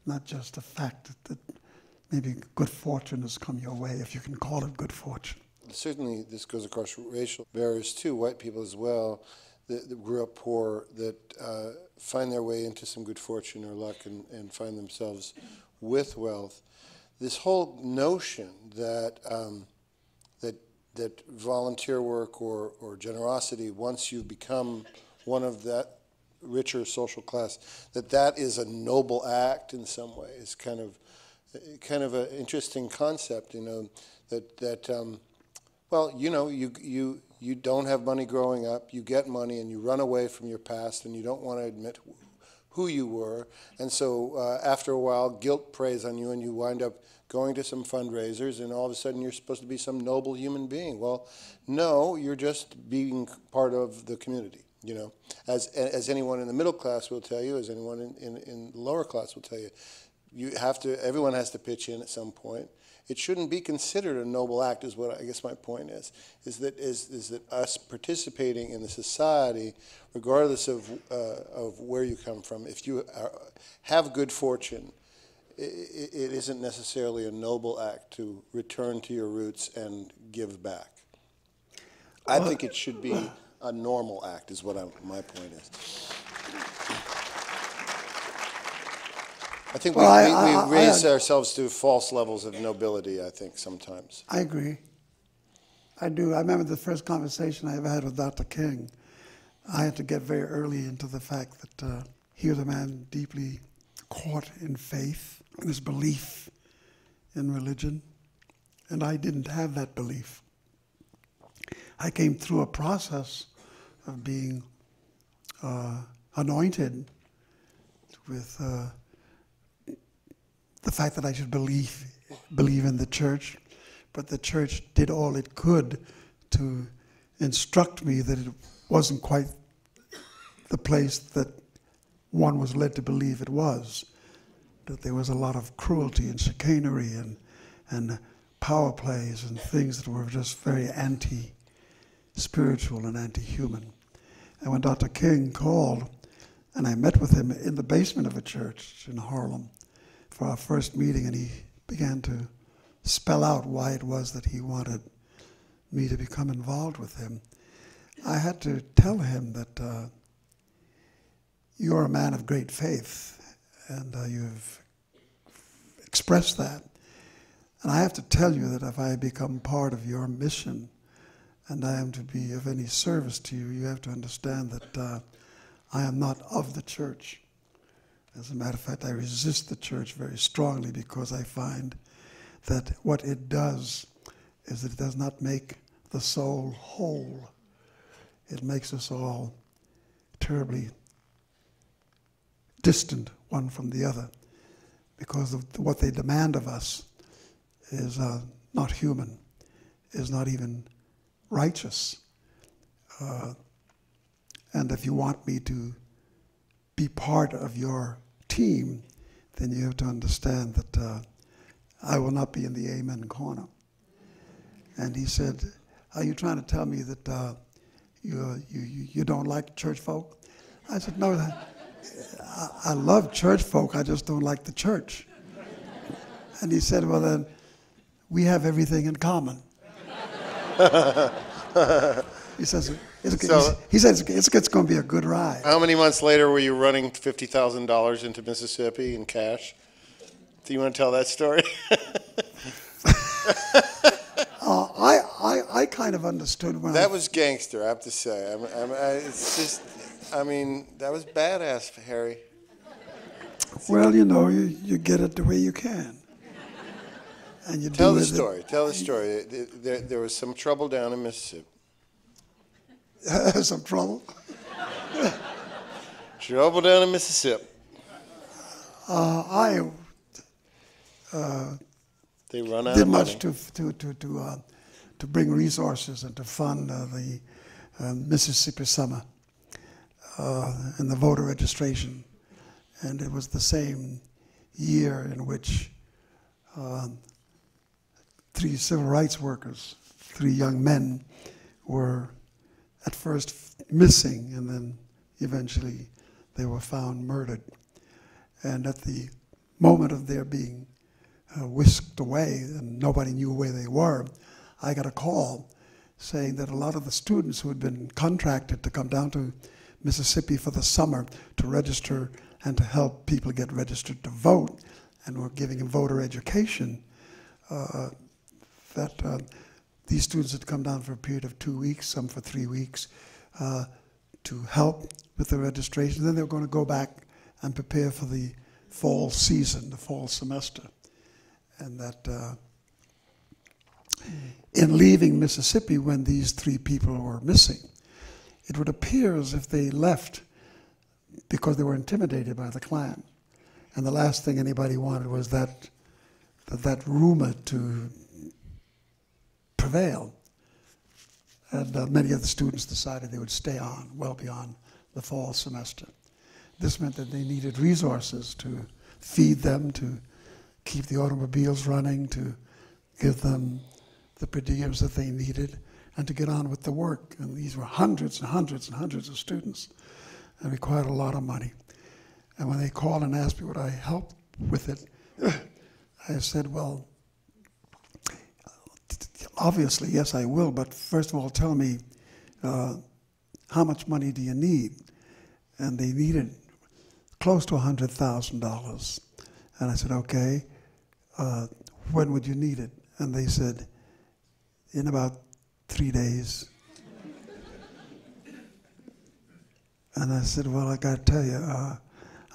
not just the fact that maybe good fortune has come your way, if you can call it good fortune. Certainly, this goes across racial barriers too. White people as well that grew up poor, that find their way into some good fortune or luck and find themselves with wealth. This whole notion that that volunteer work or generosity, once you become one of that richer social class, that is a noble act in some way, is kind of an interesting concept. You know, that well, you know, you don't have money growing up, you get money and you run away from your past and you don't want to admit who you were, and so after a while guilt preys on you and you wind up going to some fundraisers and all of a sudden you're supposed to be some noble human being. Well, no, you're just being part of the community, you know, as anyone in the middle class will tell you, as anyone in the lower class will tell you. Everyone has to pitch in at some point. It shouldn't be considered a noble act, is what I guess my point is that us participating in the society, regardless of where you come from, if you have good fortune, it isn't necessarily a noble act to return to your roots and give back. I think it should be a normal act, is what my point is. I think we raise ourselves to false levels of nobility, I think, sometimes. I agree. I do. I remember the first conversation I ever had with Dr. King. I had to get very early into the fact that he was a man deeply caught in faith, in his belief in religion, and I didn't have that belief. I came through a process of being anointed with the fact that I should believe in the church, but the church did all it could to instruct me that it wasn't quite the place that one was led to believe it was, that there was a lot of cruelty and chicanery and power plays and things that were just very anti-spiritual and anti-human. And when Dr. King called, and I met with him in the basement of a church in Harlem for our first meeting, and he began to spell out why it was that he wanted me to become involved with him, I had to tell him that you're a man of great faith, and you've expressed that. And I have to tell you that if I become part of your mission and I am to be of any service to you, you have to understand that I am not of the church. As a matter of fact, I resist the church very strongly because I find that what it does is that it does not make the soul whole. It makes us all terribly distant one from the other because of what they demand of us is not human, is not even righteous. And if you want me to be part of your team, then you have to understand that I will not be in the amen corner. And he said, are you trying to tell me that you don't like church folk? I said, no, I love church folk, I just don't like the church. And he said, well then, we have everything in common. He says, it's going to be a good ride. How many months later were you running $50,000 into Mississippi in cash? Do you want to tell that story? I kind of understood when that was gangster, I have to say. It's just, I mean, that was badass, Harry. Well, you know, you get it the way you can. And you Tell the story. Tell the story. There was some trouble down in Mississippi. Some trouble? Trouble down in Mississippi. They run out did of money. much to bring resources and to fund the Mississippi Summer and the voter registration. And it was the same year in which 3 civil rights workers, 3 young men, were at first missing, and then eventually they were found murdered. And at the moment of their being whisked away, and nobody knew where they were, I got a call saying that a lot of the students who had been contracted to come down to Mississippi for the summer to register and to help people get registered to vote, and were giving them voter education, that these students had come down for a period of 2 weeks, some for 3 weeks, to help with the registration. Then they were going to go back and prepare for the fall season, the fall semester. And that in leaving Mississippi when these 3 people were missing, it would appear as if they left because they were intimidated by the Klan. And the last thing anybody wanted was that rumor to prevail. And many of the students decided they would stay on well beyond the fall semester. This meant that they needed resources to feed them, to keep the automobiles running, to give them the per diems that they needed, and to get on with the work. And these were hundreds and hundreds and hundreds of students, and required a lot of money. And when they called and asked me would I help with it, I said, well, obviously, yes, I will, but first of all, tell me, how much money do you need? And they needed close to $100,000. And I said, okay, when would you need it? And they said, in about 3 days. And I said, well, I got to tell you,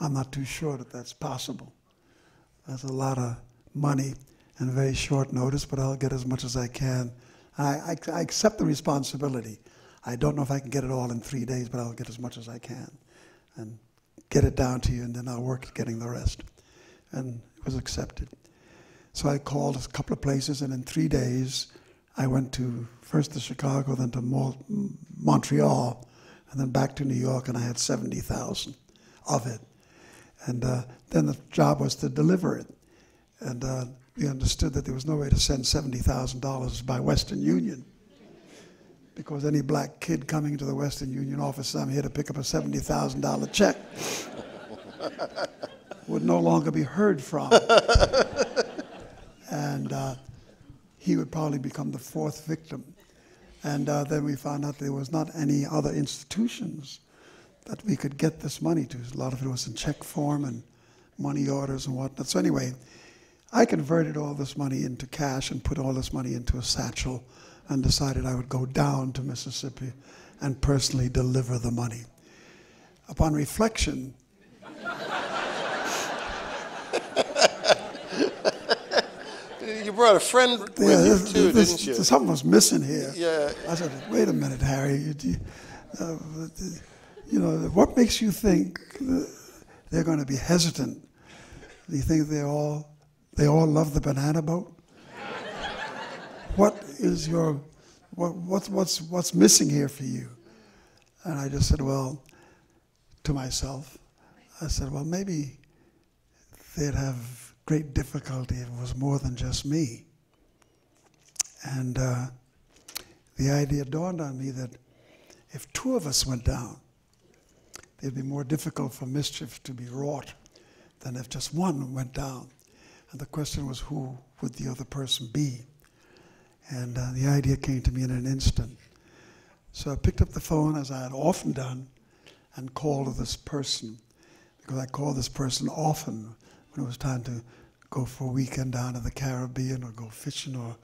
I'm not too sure that that's possible. That's a lot of money and very short notice, but I'll get as much as I can. I accept the responsibility. I don't know if I can get it all in 3 days, but I'll get as much as I can and get it down to you, and then I'll work at getting the rest. And it was accepted. So I called a couple of places, and in 3 days, I went to first to Chicago, then to Montreal, and then back to New York, and I had 70,000 of it. And then the job was to deliver it. And we understood that there was no way to send $70,000 by Western Union, because any black kid coming to the Western Union office, I'm here to pick up a $70,000 check, would no longer be heard from. And he would probably become the fourth victim. And then we found out there was not any other institutions that we could get this money to. A lot of it was in check form and money orders and whatnot. So anyway, I converted all this money into cash and put all this money into a satchel and decided I would go down to Mississippi and personally deliver the money. Upon reflection, You brought a friend with you too, didn't you? Something was missing here. Yeah. I said, wait a minute, Harry. You know, what makes you think they're going to be hesitant? Do you think they all love the banana boat? What is your, what's missing here for you? And I just said, well, to myself, I said, well, maybe they'd have great difficulty if it was more than just me. And the idea dawned on me that if two of us went down, it'd be more difficult for mischief to be wrought than if just one went down. And the question was, who would the other person be? And the idea came to me in an instant. So I picked up the phone, as I had often done, and called this person, because I called this person often when it was time to go for a weekend down to the Caribbean or go fishing or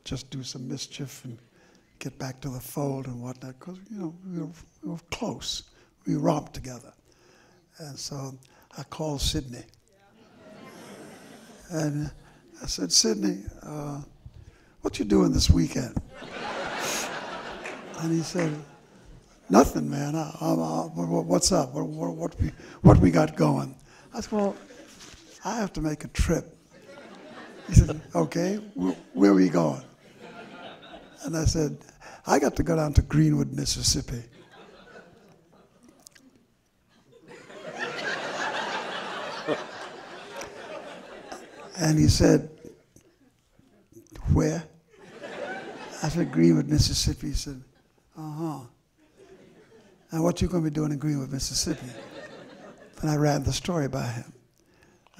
just do some mischief and get back to the fold and whatnot, because, you know, we were close. We romped together. And so I called Sydney. And I said, Sydney, what you doing this weekend? And he said, nothing, man. What's up? What we got going? I said, well, I have to make a trip. He said, okay, where are we going? And I said, I got to go down to Greenwood, Mississippi. And he said, where? I said, Greenwood, Mississippi. He said, uh-huh. And what you going to be doing in Greenwood, Mississippi? And I ran the story by him.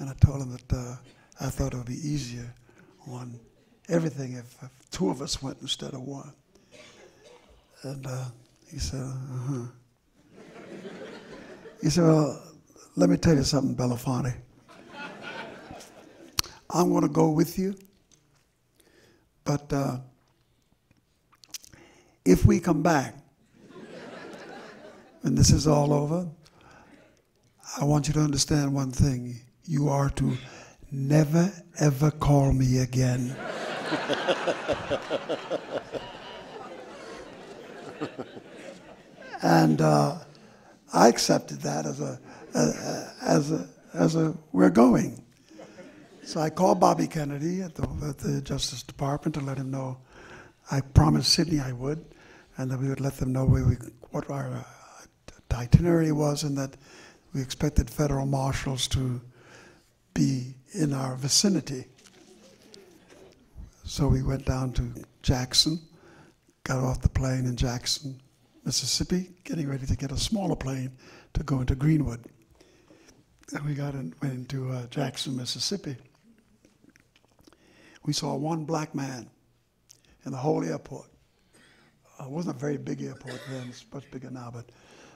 And I told him that I thought it would be easier on everything if two of us went instead of one. And he said, uh-huh. He said, well, let me tell you something, Belafonte. I'm going to go with you, but if we come back, when this is all over, I want you to understand one thing. You are to never, ever call me again. And I accepted that as a we're going. So I called Bobby Kennedy at the Justice Department to let him know I promised Sydney I would, and that we would let them know what our itinerary was, and that we expected federal marshals to be in our vicinity. So we went down to Jackson, got off the plane in Jackson, Mississippi, getting ready to get a smaller plane to go into Greenwood. and we went into Jackson, Mississippi. We saw one black man in the whole airport. It wasn't a very big airport then, it's much bigger now, but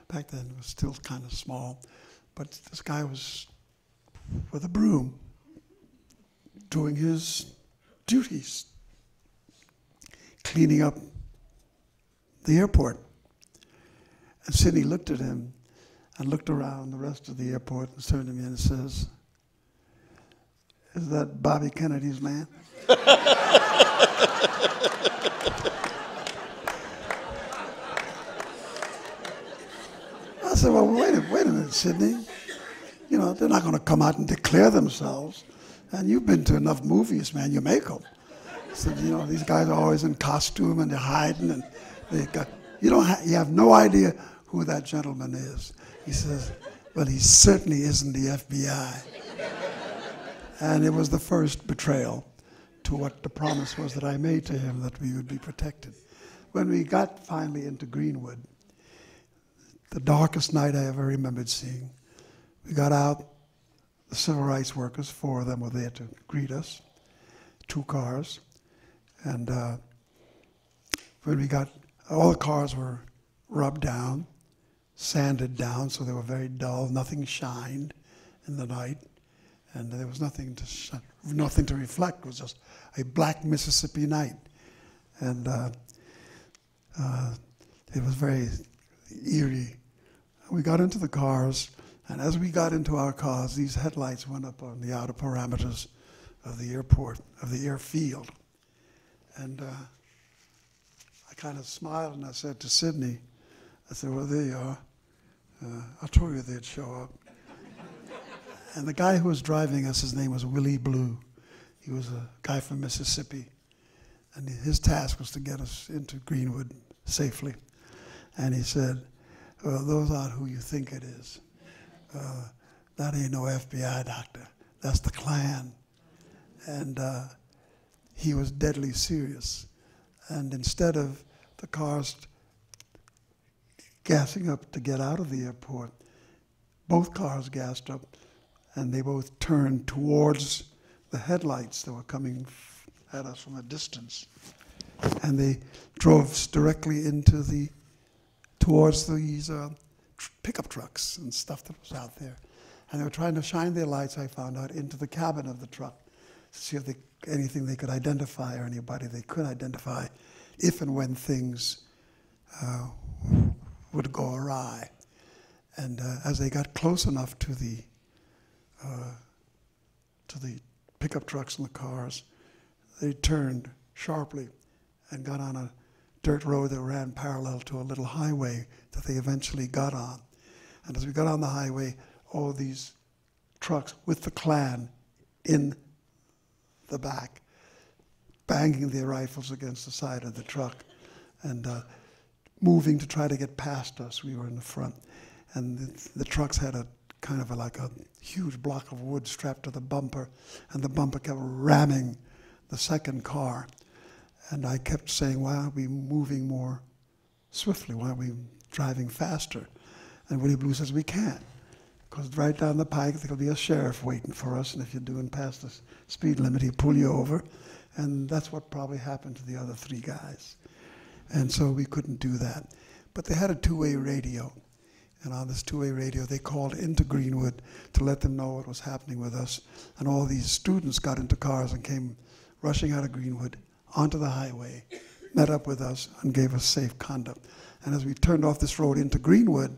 back then it was still kind of small. But this guy was with a broom doing his duties, cleaning up the airport. And Sidney looked at him and looked around the rest of the airport and turned to me and says, "Is that Bobby Kennedy's man?" I said, "Well, wait a minute, Sidney. You know, they're not going to come out and declare themselves. And you've been to enough movies, man, you make them." I said, "You know, these guys are always in costume and they're hiding and you have no idea who that gentleman is." He says, "Well, he certainly isn't the FBI." And it was the first betrayal to what the promise was that I made to him, that we would be protected. When we got finally into Greenwood, the darkest night I ever remembered seeing, we got out, the civil rights workers, 4 of them were there to greet us, 2 cars, and when we got, all the cars were rubbed down, sanded down, so they were very dull, nothing shined in the night, and there was nothing to reflect. It was just a black Mississippi night, and it was very eerie. We got into the cars, and as we got into our cars, these headlights went up on the outer parameters of the airport, of the airfield. And I kind of smiled and I said to Sidney, I said, "Well, there you are. I told you they'd show up." And the guy who was driving us, his name was Willie Blue. He was a guy from Mississippi. And his task was to get us into Greenwood safely. And he said, "Well, those aren't who you think it is. That ain't no FBI doctor. That's the Klan." And he was deadly serious. And instead of the cars gassing up to get out of the airport, both cars gassed up, and they both turned towards the headlights that were coming at us from a distance. And they drove directly towards these pickup trucks and stuff that was out there. And they were trying to shine their lights, I found out, into the cabin of the truck to see if anything they could identify or anybody they could identify if and when things would go awry. And as they got close enough to the pickup trucks and the cars, they turned sharply and got on a dirt road that ran parallel to a little highway that they eventually got on. And as we got on the highway, all these trucks with the Klan in the back, banging their rifles against the side of the truck and moving to try to get past us. We were in the front. And the trucks had a kind of like a huge block of wood strapped to the bumper, and the bumper kept ramming the second car. And I kept saying, "Why aren't we moving more swiftly? Why aren't we driving faster?" And Willie Blue says, "We can't, because right down the pike there'll be a sheriff waiting for us, and if you're doing past the speed limit, he'll pull you over." And that's what probably happened to the other 3 guys. And so we couldn't do that. But they had a 2-way radio. And on this 2-way radio, they called into Greenwood to let them know what was happening with us. And all these students got into cars and came rushing out of Greenwood onto the highway, met up with us, and gave us safe conduct. And as we turned off this road into Greenwood,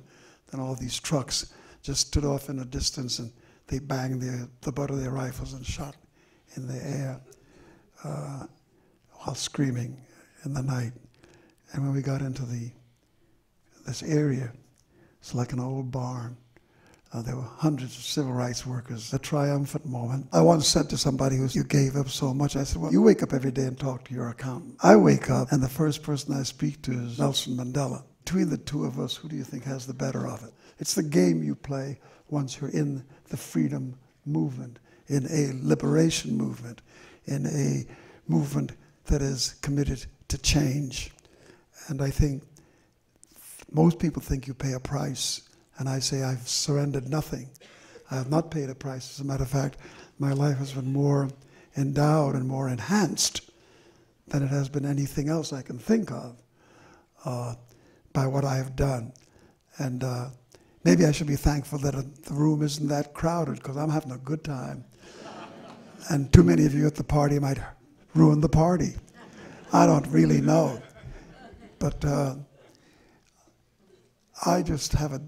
then all these trucks just stood off in a distance, and they banged the butt of their rifles and shot in the air while screaming in the night. And when we got into this area, it's like an old barn. There were hundreds of civil rights workers. A triumphant moment. I once said to somebody who said, "You gave up so much." I said, "Well, you wake up every day and talk to your accountant. I wake up and the first person I speak to is Nelson Mandela. Between the 2 of us, who do you think has the better of it?" It's the game you play once you're in the freedom movement, in a liberation movement, in a movement that is committed to change. And I think most people think you pay a price, and I say I've surrendered nothing. I have not paid a price. As a matter of fact, my life has been more endowed and more enhanced than it has been anything else I can think of by what I have done. And maybe I should be thankful that the room isn't that crowded, because I'm having a good time. And too many of you at the party might ruin the party. I don't really know. But I just have a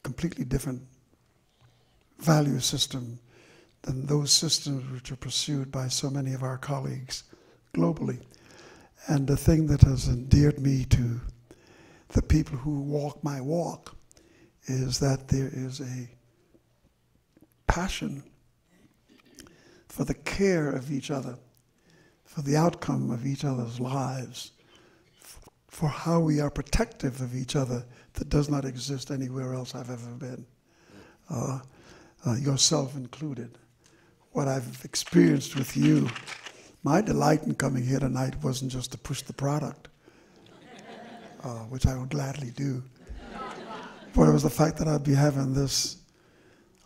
completely different value system than those systems which are pursued by so many of our colleagues globally. And the thing that has endeared me to the people who walk my walk is that there is a passion for the care of each other, for the outcome of each other's lives, for how we are protective of each other that does not exist anywhere else I've ever been, yourself included. What I've experienced with you, my delight in coming here tonight wasn't just to push the product, which I would gladly do, but it was the fact that I'd be having this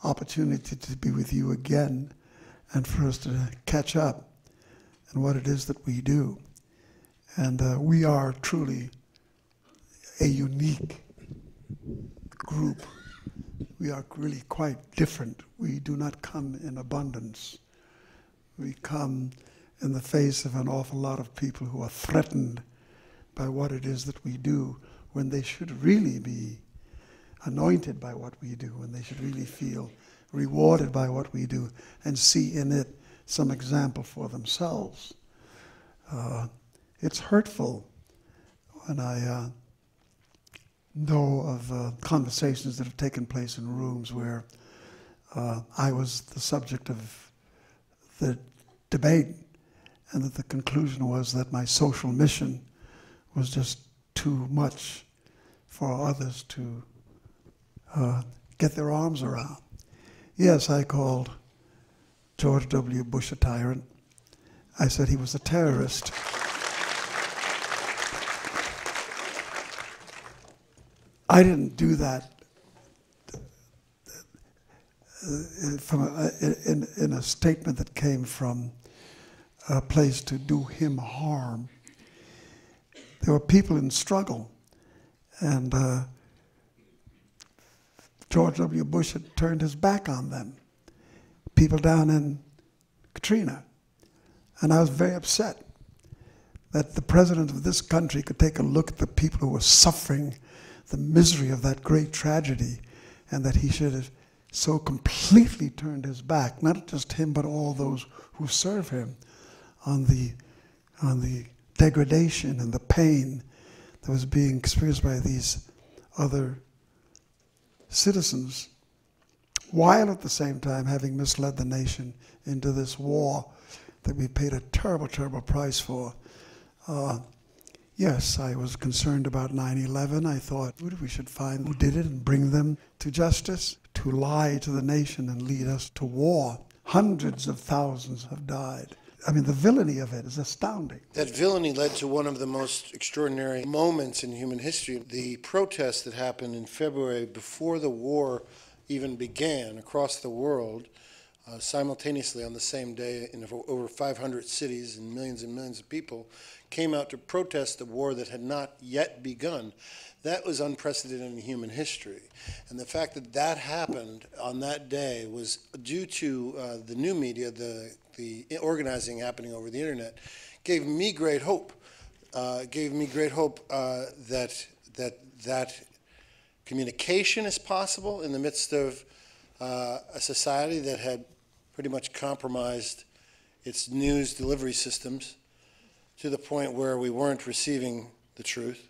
opportunity to be with you again and for us to catch up in what it is that we do. And we are truly a unique group. We are really quite different. We do not come in abundance. We come in the face of an awful lot of people who are threatened by what it is that we do, when they should really be anointed by what we do, when they should really feel rewarded by what we do and see in it some example for themselves. It's hurtful when I know of conversations that have taken place in rooms where I was the subject of the debate, and that the conclusion was that my social mission was just too much for others to get their arms around. Yes, I called George W. Bush a tyrant. I said he was a terrorist. I didn't do that in a statement that came from a place to do him harm. There were people in struggle, and George W. Bush had turned his back on them. People down in Katrina. And I was very upset that the president of this country could take a look at the people who were suffering the misery of that great tragedy, and that he should have so completely turned his back, not just him, but all those who serve him, on the degradation and the pain that was being experienced by these other citizens, while at the same time having misled the nation into this war that we paid a terrible, terrible price for. Yes, I was concerned about 9/11. I thought we should find who did it and bring them to justice. To lie to the nation and lead us to war. Hundreds of thousands have died. I mean, the villainy of it is astounding. That villainy led to one of the most extraordinary moments in human history. The protest that happened in February before the war even began across the world, simultaneously on the same day in over 500 cities and millions of people came out to protest the war that had not yet begun. That was unprecedented in human history. And the fact that that happened on that day was due to the new media, the organizing happening over the internet, gave me great hope. That communication is possible in the midst of a society that had pretty much compromised its news delivery systems to the point where we weren't receiving the truth.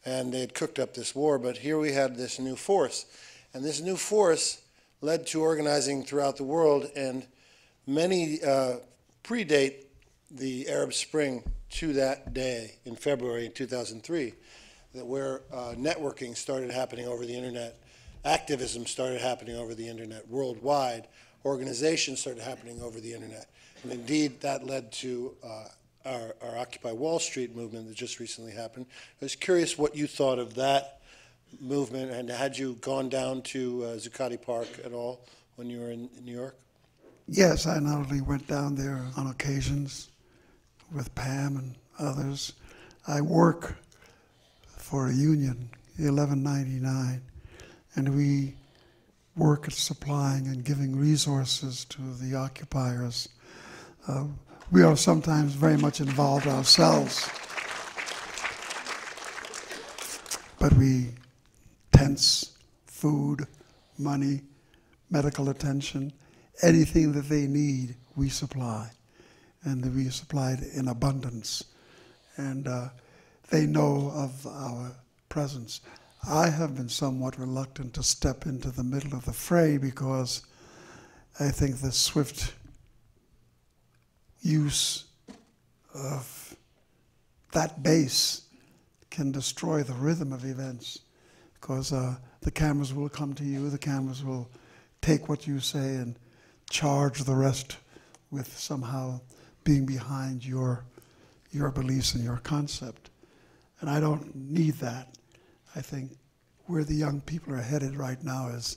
And they had cooked up this war, but here we had this new force. And this new force led to organizing throughout the world, and many predate the Arab Spring to that day in February 2003, where networking started happening over the internet, activism started happening over the internet worldwide, organizations started happening over the internet. And indeed, that led to our Occupy Wall Street movement that just recently happened. I was curious what you thought of that movement, and had you gone down to Zuccotti Park at all when you were in New York? Yes, I not only went down there on occasions with Pam and others. I work for a union, 1199, and we work at supplying and giving resources to the occupiers. We are sometimes very much involved ourselves, but tents, food, money, medical attention, anything that they need, we supply. And we supply it in abundance. And they know of our presence. I have been somewhat reluctant to step into the middle of the fray because I think the swift use of that base can destroy the rhythm of events, because the cameras will come to you, the cameras will take what you say and charge the rest with somehow being behind your beliefs and your concept. And I don't need that. I think where the young people are headed right now is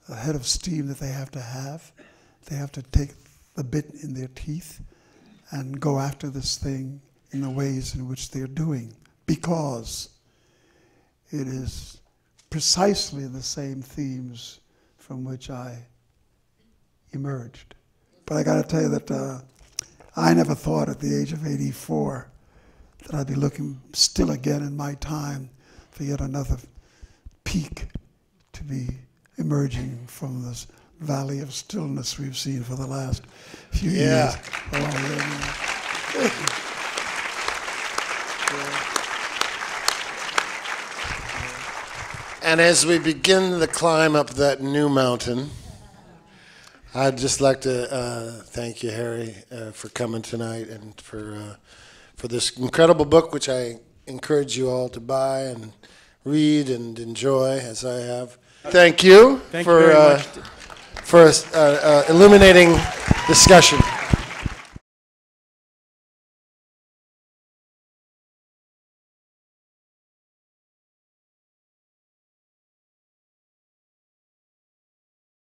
a head of steam that they have to have. They have to take the bit in their teeth and go after this thing in the ways in which they're doing, because it is precisely the same themes from which I emerged. But I got to tell you that I never thought at the age of 84 that I'd be looking still again in my time for yet another peak to be emerging from this valley of stillness we've seen for the last few years. And as we begin the climb up that new mountain, I'd just like to thank you, Harry, for coming tonight, and for this incredible book, which I encourage you all to buy and read and enjoy, as I have. Thank you for illuminating discussion.